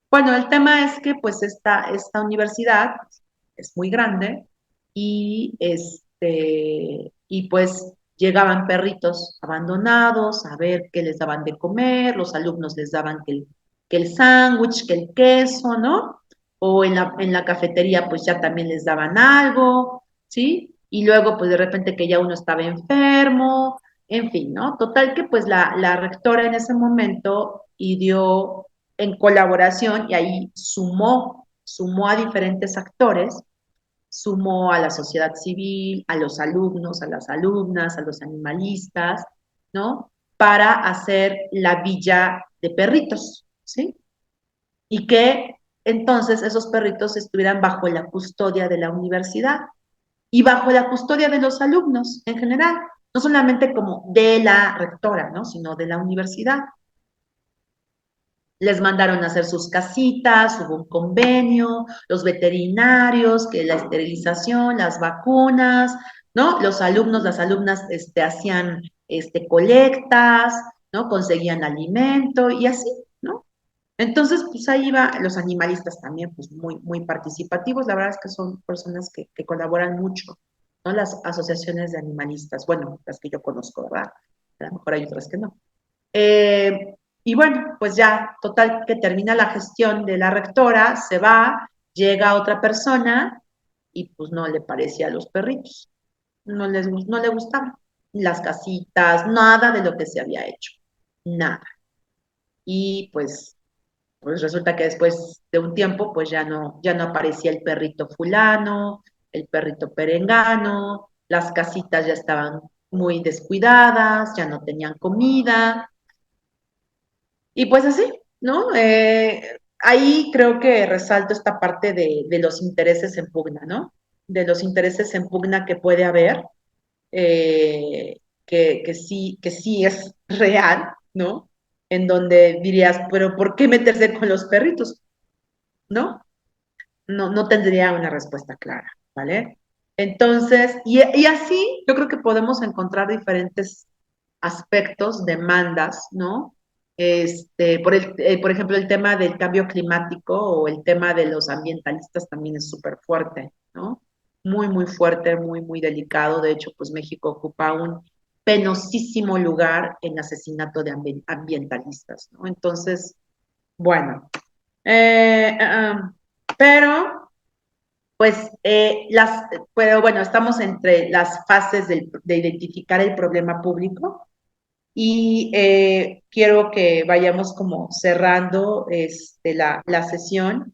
Bueno, el tema es que pues esta universidad es muy grande y pues llegaban perritos abandonados a ver qué les daban de comer, los alumnos les daban que el sándwich, que el queso, ¿no? O en la cafetería pues ya también les daban algo, ¿sí? Y luego pues de repente que ya uno estaba enfermo, en fin, ¿no? Total que pues la rectora en ese momento y dio en colaboración y ahí sumó a diferentes actores, sumó a la sociedad civil, a los alumnos, a las alumnas, a los animalistas, ¿no? Para hacer la villa de perritos, ¿sí? Y que entonces esos perritos estuvieran bajo la custodia de la universidad y bajo la custodia de los alumnos en general, no solamente como de la rectora, ¿no? Sino de la universidad. Les mandaron a hacer sus casitas, hubo un convenio, los veterinarios, que la esterilización, las vacunas, ¿no? Los alumnos, las alumnas hacían colectas, ¿no? Conseguían alimento y así, ¿no? Entonces, pues ahí va, los animalistas también, pues muy, muy participativos, la verdad es que son personas que colaboran mucho, ¿no? Las asociaciones de animalistas, bueno, las que yo conozco, ¿verdad? A lo mejor hay otras que no. Eh, y bueno, pues ya, total, que termina la gestión de la rectora, se va, llega otra persona y pues no le parecía a los perritos, no le gustaban las casitas, nada de lo que se había hecho, nada. Y pues resulta que después de un tiempo, pues ya no aparecía el perrito fulano, el perrito perengano, las casitas ya estaban muy descuidadas, ya no tenían comida. Y pues así, ¿no? Ahí creo que resalto esta parte de los intereses en pugna, ¿no? De los intereses en pugna que puede haber, que sí es real, ¿no? En donde dirías, pero ¿por qué meterse con los perritos? ¿No? No tendría una respuesta clara, ¿vale? Entonces, y así yo creo que podemos encontrar diferentes aspectos, demandas, ¿no? Por ejemplo, el tema del cambio climático o el tema de los ambientalistas también es súper fuerte, ¿no? Muy, muy fuerte, muy, muy delicado. De hecho, pues México ocupa un penosísimo lugar en asesinato de ambientalistas, ¿no? Entonces, bueno, eh, um, pero pero bueno, estamos entre las fases de identificar el problema público y quiero que vayamos como cerrando la sesión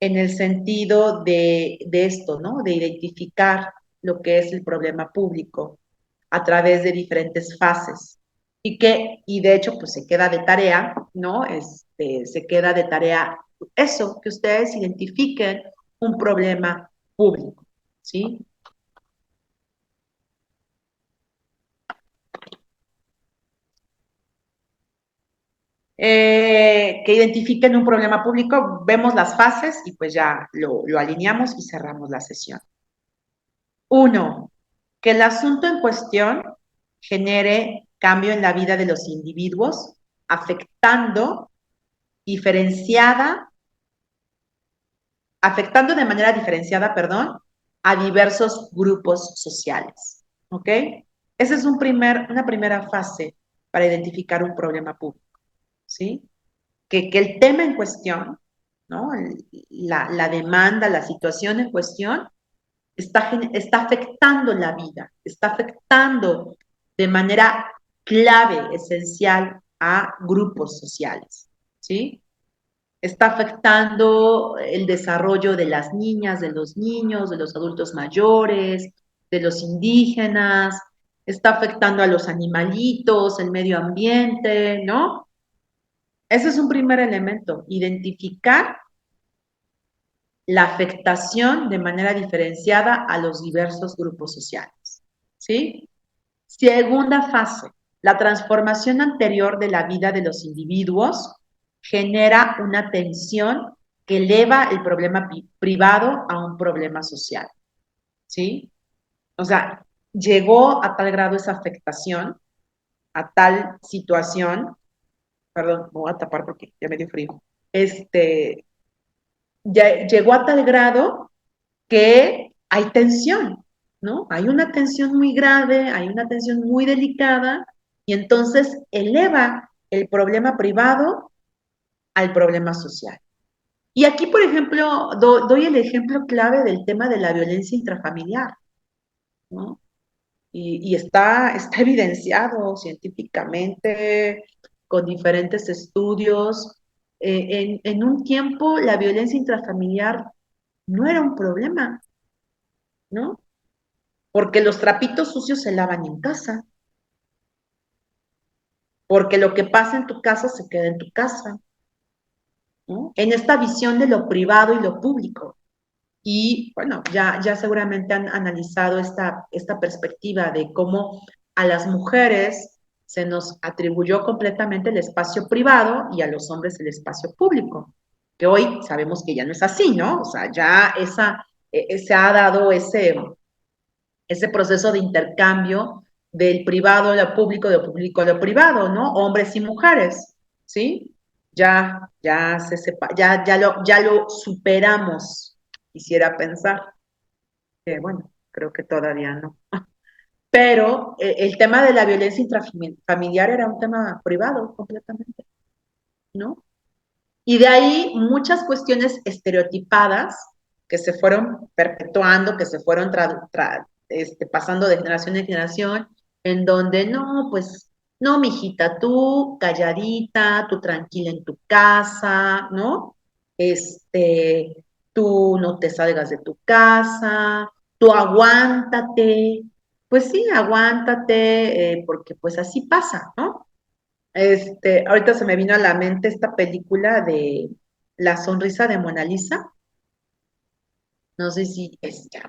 en el sentido de esto, ¿no? De identificar lo que es el problema público a través de diferentes fases. Y de hecho, pues se queda de tarea, ¿no? Se queda de tarea eso, que ustedes identifiquen un problema público, ¿sí? Que identifiquen un problema público, vemos las fases y pues ya lo alineamos y cerramos la sesión. Uno, que el asunto en cuestión genere cambio en la vida de los individuos, afectando diferenciada, afectando de manera diferenciada, perdón, a diversos grupos sociales. ¿Ok? Esa es una primera fase para identificar un problema público. ¿Sí? Que el tema en cuestión ¿no? La demanda, la situación en cuestión está afectando la vida, está afectando de manera clave, esencial a grupos sociales, ¿sí? Está afectando el desarrollo de las niñas, de los niños, de los adultos mayores, de los indígenas, está afectando a los animalitos, el medio ambiente, ¿no? Ese es un primer elemento, identificar la afectación de manera diferenciada a los diversos grupos sociales, ¿sí? Segunda fase, la transformación anterior de la vida de los individuos genera una tensión que eleva el problema privado a un problema social, ¿sí? O sea, llegó a tal grado esa afectación, a tal situación, perdón, me voy a tapar porque ya me dio frío, este, ya llegó a tal grado que hay tensión, ¿no? Hay una tensión muy grave, hay una tensión muy delicada y entonces eleva el problema privado al problema social. Y aquí, por ejemplo, doy el ejemplo clave del tema de la violencia intrafamiliar, ¿no? Y está evidenciado científicamente con diferentes estudios. En un tiempo la violencia intrafamiliar no era un problema, ¿no? Porque los trapitos sucios se lavan en casa, porque lo que pasa en tu casa se queda en tu casa, ¿no? En esta visión de lo privado y lo público. Y bueno, ya seguramente han analizado esta perspectiva de cómo a las mujeres se nos atribuyó completamente el espacio privado y a los hombres el espacio público, que hoy sabemos que ya no es así, ¿no? O sea, ya se ha dado ese proceso de intercambio del privado a lo público, de lo público a lo privado, ¿no? Hombres y mujeres, ¿sí? Ya se sepa, ya lo superamos, quisiera pensar, que bueno, creo que todavía no. Pero el tema de la violencia intrafamiliar era un tema privado completamente, ¿no? Y de ahí muchas cuestiones estereotipadas que se fueron perpetuando, que se fueron pasando de generación en generación, en donde no, pues, no, mijita, tú calladita, tú tranquila en tu casa, ¿no? Tú no te salgas de tu casa, tú aguántate, pues sí, aguántate, porque pues así pasa, ¿no? Ahorita se me vino a la mente esta película de La sonrisa de Mona Lisa. No sé si es ya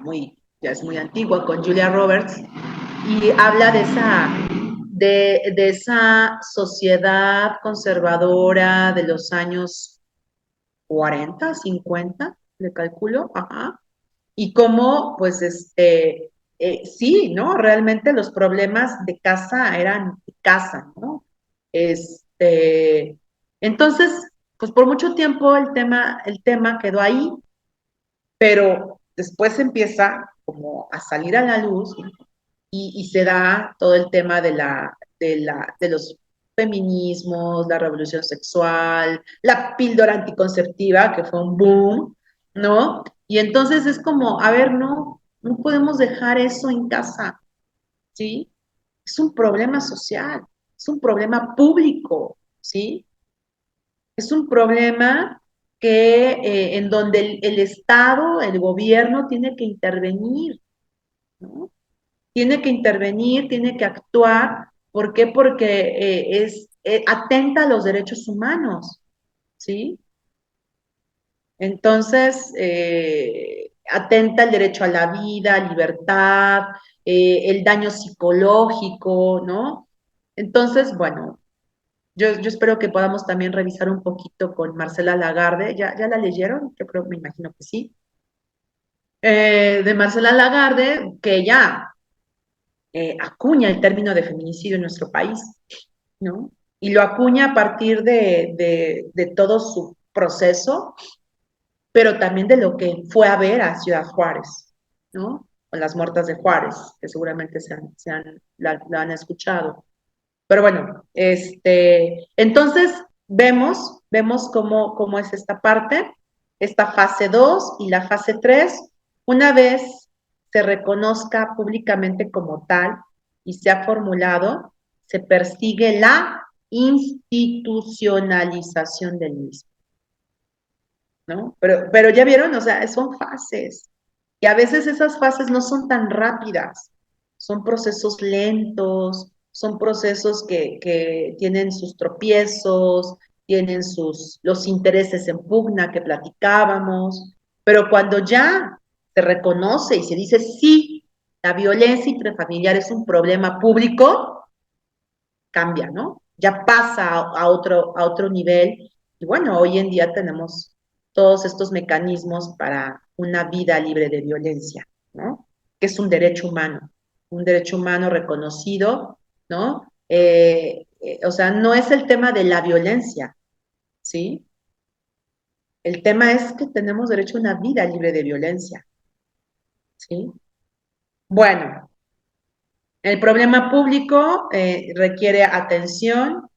es muy antigua, con Julia Roberts, y habla de esa sociedad conservadora de los años 40, 50, le calculo, ajá, y cómo, pues, sí, ¿no? Realmente los problemas de casa eran de casa, ¿no? Entonces, pues por mucho tiempo el tema quedó ahí, pero después empieza como a salir a la luz, ¿no? Y se da todo el tema de los feminismos, la revolución sexual, la píldora anticonceptiva, que fue un boom, ¿no? Y entonces es como, a ver, no podemos dejar eso en casa, ¿sí? Es un problema social, es un problema público, ¿sí? Es un problema en donde el Estado, el gobierno tiene que intervenir, ¿no? Tiene que intervenir, tiene que actuar. ¿Por qué? Porque atenta a los derechos humanos, ¿sí? Entonces, atenta el derecho a la vida, libertad, el daño psicológico, ¿no? Entonces, bueno, yo espero que podamos también revisar un poquito con Marcela Lagarde. ¿Ya la leyeron? Yo creo, me imagino que sí. De Marcela Lagarde, que ella acuña el término de feminicidio en nuestro país, ¿no? Y lo acuña a partir de todo su proceso, pero también de lo que fue a ver a Ciudad Juárez, ¿no? Con las muertas de Juárez, que seguramente la han escuchado. Pero bueno, entonces vemos cómo es esta parte. esta fase 2 y la fase 3, una vez se reconozca públicamente como tal y se ha formulado, se persigue la institucionalización del mismo, ¿no? Pero ya vieron, o sea, son fases. Y a veces esas fases no son tan rápidas, son procesos lentos, son procesos que tienen sus tropiezos, tienen los intereses en pugna que platicábamos, pero cuando ya se reconoce y se dice sí, la violencia intrafamiliar es un problema público, cambia, ¿no? Ya pasa a otro nivel. Y bueno, hoy en día tenemos todos estos mecanismos para una vida libre de violencia, ¿no? Que es un derecho humano reconocido, ¿no? O sea, no es el tema de la violencia, ¿sí? El tema es que tenemos derecho a una vida libre de violencia, ¿sí? Bueno, el problema público requiere atención,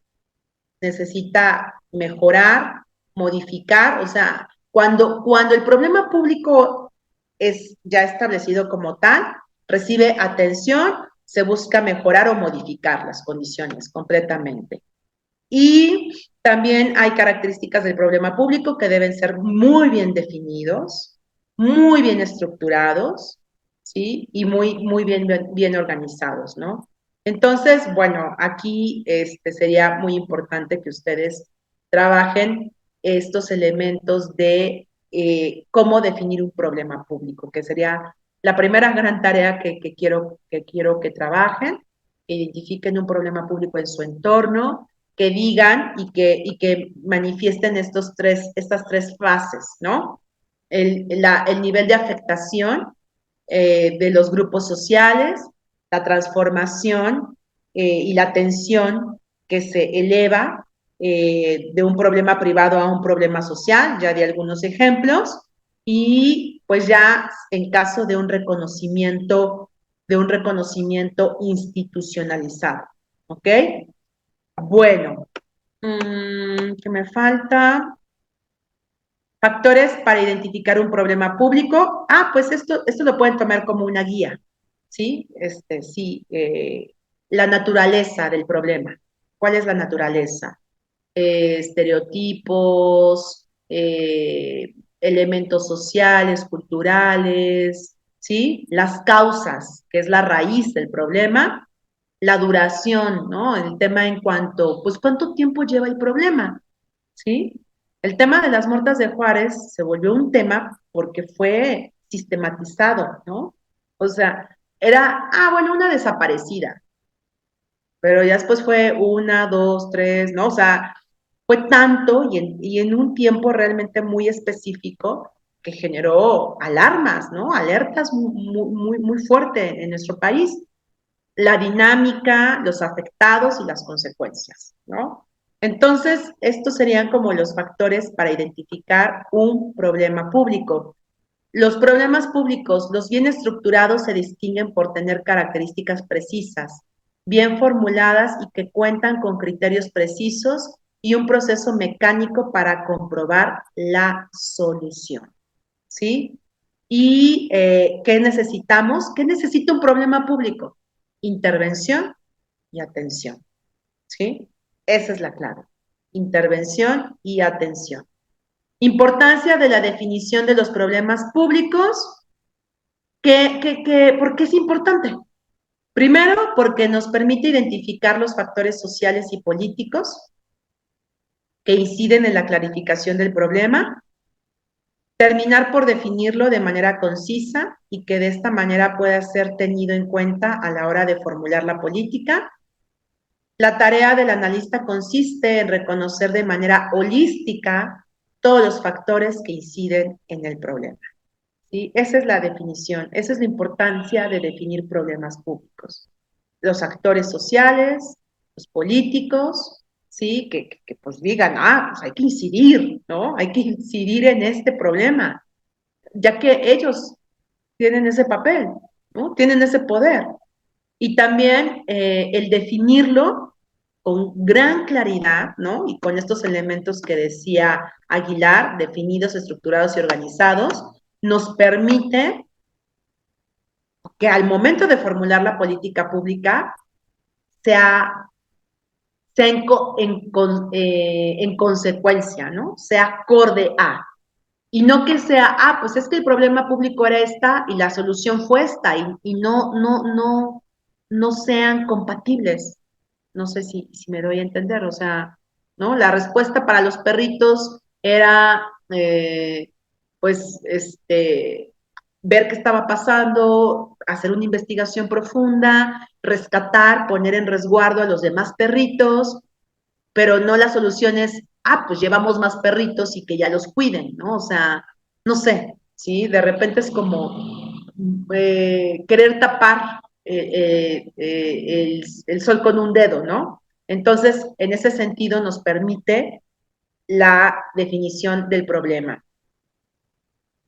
necesita mejorar, modificar, o sea, cuando el problema público es ya establecido como tal, recibe atención, se busca mejorar o modificar las condiciones completamente. Y también hay características del problema público que deben ser muy bien definidos, muy bien estructurados, ¿sí? Y muy bien organizados, ¿no? Entonces, bueno, aquí sería muy importante que ustedes trabajen estos elementos de cómo definir un problema público, que sería la primera gran tarea que quiero que trabajen, que identifiquen un problema público en su entorno, que digan y que manifiesten estas tres fases, ¿no? El nivel de afectación de los grupos sociales, la transformación y la tensión que se eleva de un problema privado a un problema social, ya di algunos ejemplos, y pues ya en caso de un reconocimiento institucionalizado, ¿ok? Bueno, ¿qué me falta? Factores para identificar un problema público. Ah, pues esto lo pueden tomar como una guía, ¿sí? Sí, la naturaleza del problema. ¿Cuál es la naturaleza? Estereotipos, elementos sociales, culturales, ¿sí? Las causas, que es la raíz del problema, la duración, ¿no? El tema en cuanto, pues, ¿cuánto tiempo lleva el problema? ¿Sí? El tema de las muertas de Juárez se volvió un tema porque fue sistematizado, ¿no? O sea, bueno, una desaparecida, pero ya después fue una, dos, tres, ¿no? O sea, fue tanto y en un tiempo realmente muy específico que generó alarmas, ¿no? Alertas muy fuerte en nuestro país. La dinámica, los afectados y las consecuencias, ¿no? Entonces, estos serían como los factores para identificar un problema público. Los problemas públicos, los bien estructurados, se distinguen por tener características precisas, bien formuladas y que cuentan con criterios precisos y un proceso mecánico para comprobar la solución, ¿sí? ¿Y qué necesitamos? ¿Qué necesita un problema público? Intervención y atención, ¿sí? Esa es la clave. Intervención y atención. Importancia de la definición de los problemas públicos. ¿Por qué es importante? Primero, porque nos permite identificar los factores sociales y políticos que inciden en la clarificación del problema, terminar por definirlo de manera concisa y que de esta manera pueda ser tenido en cuenta a la hora de formular la política. La tarea del analista consiste en reconocer de manera holística todos los factores que inciden en el problema, ¿sí? Esa es la definición, esa es la importancia de definir problemas públicos. Los actores sociales, los políticos, ¿sí? Que pues digan, pues hay que incidir, ¿no? Hay que incidir en este problema, ya que ellos tienen ese papel, ¿no? Tienen ese poder. Y también el definirlo con gran claridad, ¿no? Y con estos elementos que decía Aguilar, definidos, estructurados y organizados, nos permite que al momento de formular la política pública sea, sea en consecuencia, ¿no? Sea acorde a. Y no que sea, pues es que el problema público era esta y la solución fue esta, y no sean compatibles. No sé si me doy a entender, o sea, ¿no? La respuesta para los perritos era, pues, ver qué estaba pasando, hacer una investigación profunda, rescatar, poner en resguardo a los demás perritos, pero no la solución es, pues llevamos más perritos y que ya los cuiden, ¿no? O sea, no sé, ¿sí? De repente es como querer tapar el sol con un dedo, ¿no? Entonces, en ese sentido, nos permite la definición del problema.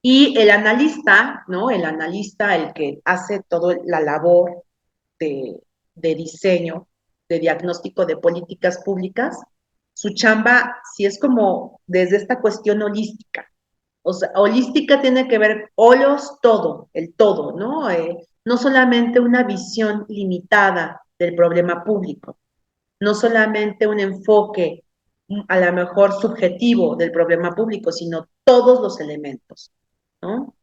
Y el analista, ¿no? El analista, el que hace toda la labor de diseño, de diagnóstico de políticas públicas, su chamba sí es como desde esta cuestión holística. O sea, holística tiene que ver todo, el todo, ¿no? No solamente una visión limitada del problema público, no solamente un enfoque a lo mejor subjetivo del problema público, sino todos los elementos, ¿no?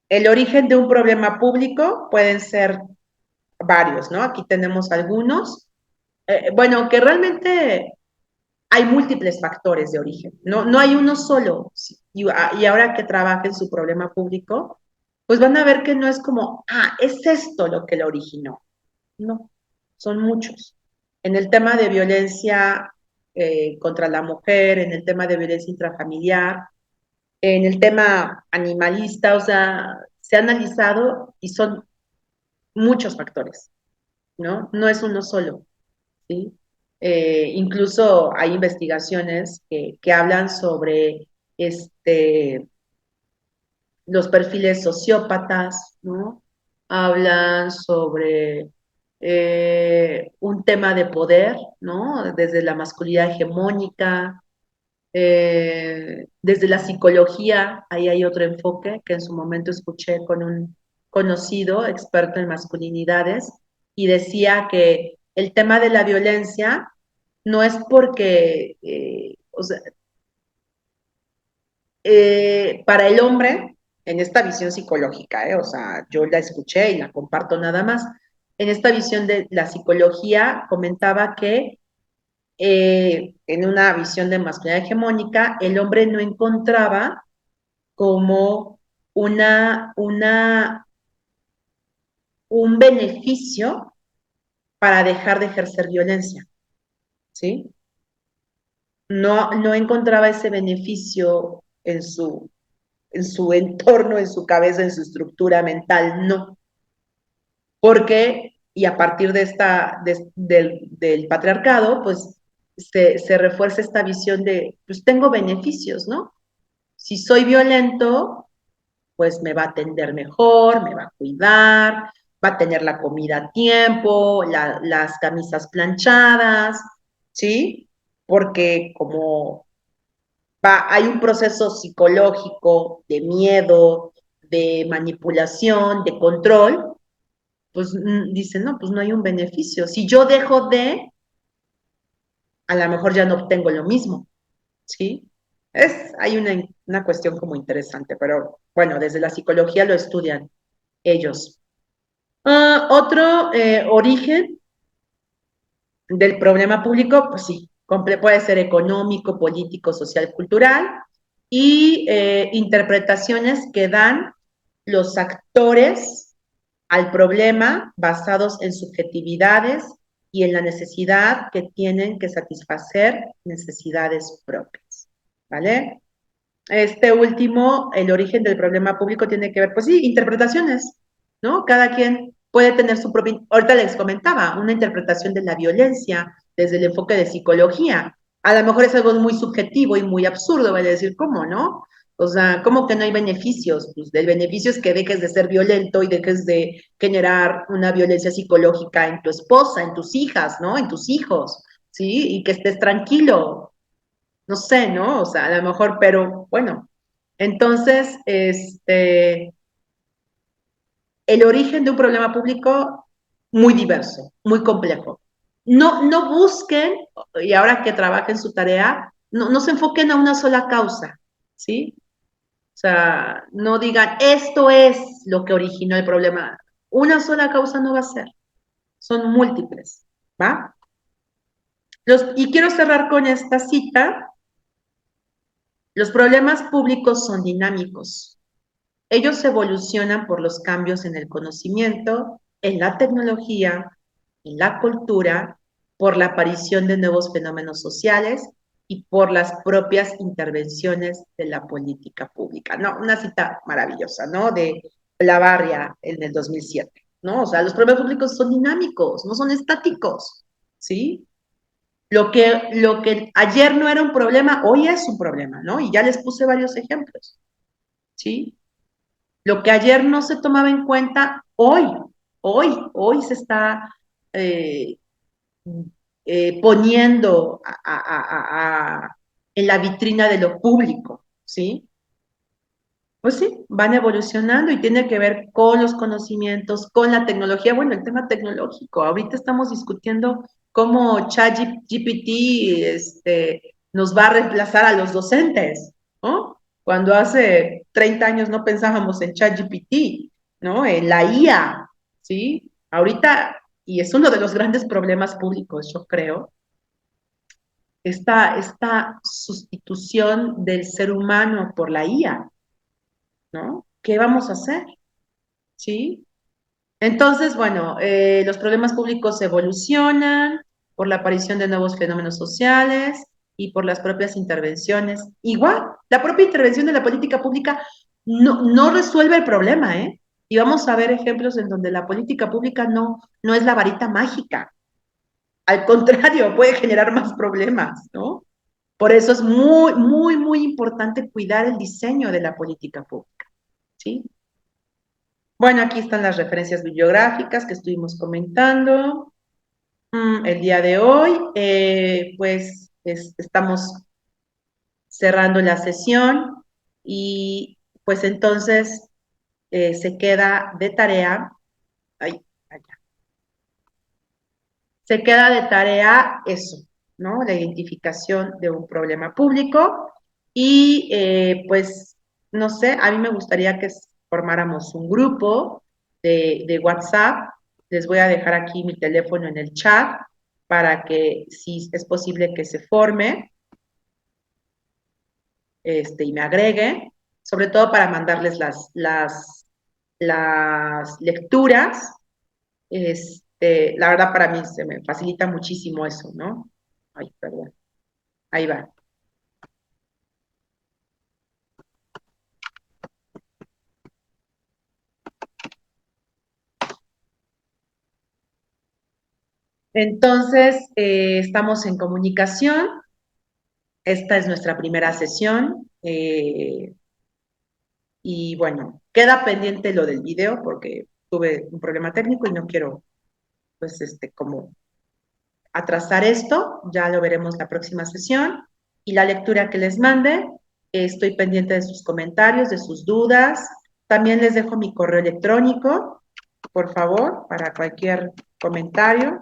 El origen de un problema público pueden ser varios, ¿no? Aquí tenemos algunos. Bueno, que realmente hay múltiples factores de origen, no hay uno solo. Y ahora que trabajen su problema público, pues van a ver que no es como, es esto lo que lo originó. No, son muchos. En el tema de violencia contra la mujer, en el tema de violencia intrafamiliar, en el tema animalista, o sea, se ha analizado y son muchos factores, ¿no? No es uno solo. ¿Sí? Incluso hay investigaciones que hablan sobre los perfiles sociópatas, ¿no? Hablan sobre un tema de poder, ¿no? Desde la masculinidad hegemónica, desde la psicología, ahí hay otro enfoque que en su momento escuché con un conocido experto en masculinidades y decía que el tema de la violencia no es porque, o sea, para el hombre, en esta visión psicológica, o sea, yo la escuché y la comparto nada más, en esta visión de la psicología comentaba que en una visión de masculinidad hegemónica, el hombre no encontraba como un beneficio para dejar de ejercer violencia, ¿sí? No encontraba ese beneficio en su entorno, en su cabeza, en su estructura mental, no. Porque, y a partir del patriarcado, pues se refuerza esta visión de, pues tengo beneficios, ¿no? Si soy violento, pues me va a atender mejor, me va a cuidar, va a tener la comida a tiempo, las camisas planchadas, ¿sí? Porque como hay un proceso psicológico de miedo, de manipulación, de control, pues dicen, no, pues no hay un beneficio. Si yo dejo a lo mejor ya no obtengo lo mismo, ¿sí? Hay una cuestión como interesante, pero bueno, desde la psicología lo estudian ellos. Otro origen del problema público, pues sí, puede ser económico, político, social, cultural, y interpretaciones que dan los actores al problema basados en subjetividades y en la necesidad que tienen que satisfacer necesidades propias, ¿vale? Este último, el origen del problema público tiene que ver, pues sí, interpretaciones, ¿no? Cada quien puede tener su propia, ahorita les comentaba, una interpretación de la violencia desde el enfoque de psicología. A lo mejor es algo muy subjetivo y muy absurdo, vale decir, ¿cómo, no? O sea, ¿cómo que no hay beneficios? Pues el beneficio es que dejes de ser violento y dejes de generar una violencia psicológica en tu esposa, en tus hijas, ¿no? En tus hijos, ¿sí? Y que estés tranquilo. No sé, ¿no? O sea, a lo mejor, pero bueno. Entonces, el origen de un problema público muy diverso, muy complejo. No busquen, y ahora que trabajen su tarea, no se enfoquen a una sola causa, ¿sí? O sea, no digan, esto es lo que originó el problema. Una sola causa no va a ser, son múltiples, ¿va? Y quiero cerrar con esta cita. Los problemas públicos son dinámicos. Ellos evolucionan por los cambios en el conocimiento, en la tecnología, en la cultura, por la aparición de nuevos fenómenos sociales y por las propias intervenciones de la política pública. No, una cita maravillosa, ¿no? De La Barria en el 2007, ¿no? O sea, los problemas públicos son dinámicos, no son estáticos, ¿sí? Lo que ayer no era un problema, hoy es un problema, ¿no? Y ya les puse varios ejemplos, ¿sí? Lo que ayer no se tomaba en cuenta, hoy se está eh, poniendo en la vitrina de lo público, ¿sí? Pues sí, van evolucionando y tiene que ver con los conocimientos, con la tecnología. Bueno, el tema tecnológico. Ahorita estamos discutiendo cómo ChatGPT nos va a reemplazar a los docentes, ¿no? Cuando hace 30 años no pensábamos en ChatGPT, ¿no? En la IA, ¿sí? Ahorita, y es uno de los grandes problemas públicos, yo creo, esta sustitución del ser humano por la IA, ¿no? ¿Qué vamos a hacer? ¿Sí? Entonces, bueno, los problemas públicos evolucionan por la aparición de nuevos fenómenos sociales y por las propias intervenciones. Igual, la propia intervención de la política pública no resuelve el problema, ¿eh? Y vamos a ver ejemplos en donde la política pública no es la varita mágica. Al contrario, puede generar más problemas, ¿no? Por eso es muy, muy, muy importante cuidar el diseño de la política pública, ¿sí? Bueno, aquí están las referencias bibliográficas que estuvimos comentando el día de hoy. Pues estamos cerrando la sesión y pues entonces se queda de tarea, ay, allá, se queda de tarea eso, ¿no? La identificación de un problema público y pues, no sé, a mí me gustaría que formáramos un grupo de WhatsApp. Les voy a dejar aquí mi teléfono en el chat para que si es posible que se forme y me agregue, sobre todo para mandarles las lecturas. La verdad para mí se me facilita muchísimo eso, ¿no? Ay, perdón. Ahí va. Entonces, estamos en comunicación. Esta es nuestra primera sesión. Y bueno, queda pendiente lo del video porque tuve un problema técnico y no quiero, pues, como atrasar esto. Ya lo veremos la próxima sesión. Y la lectura que les mande, estoy pendiente de sus comentarios, de sus dudas. También les dejo mi correo electrónico, por favor, para cualquier comentario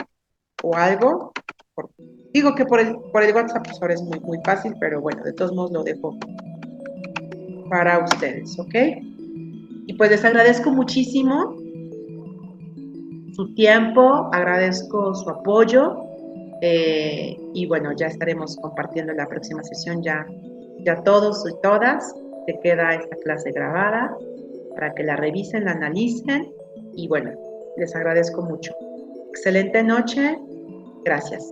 o algo. Por- Digo que por el WhatsApp pues ahora es muy, muy fácil, pero bueno, de todos modos lo dejo para ustedes, ¿ok? Y pues les agradezco muchísimo su tiempo, agradezco su apoyo y bueno, ya estaremos compartiendo la próxima sesión ya todos y todas. Se queda esta clase grabada para que la revisen, la analicen y bueno, les agradezco mucho. Excelente noche, gracias.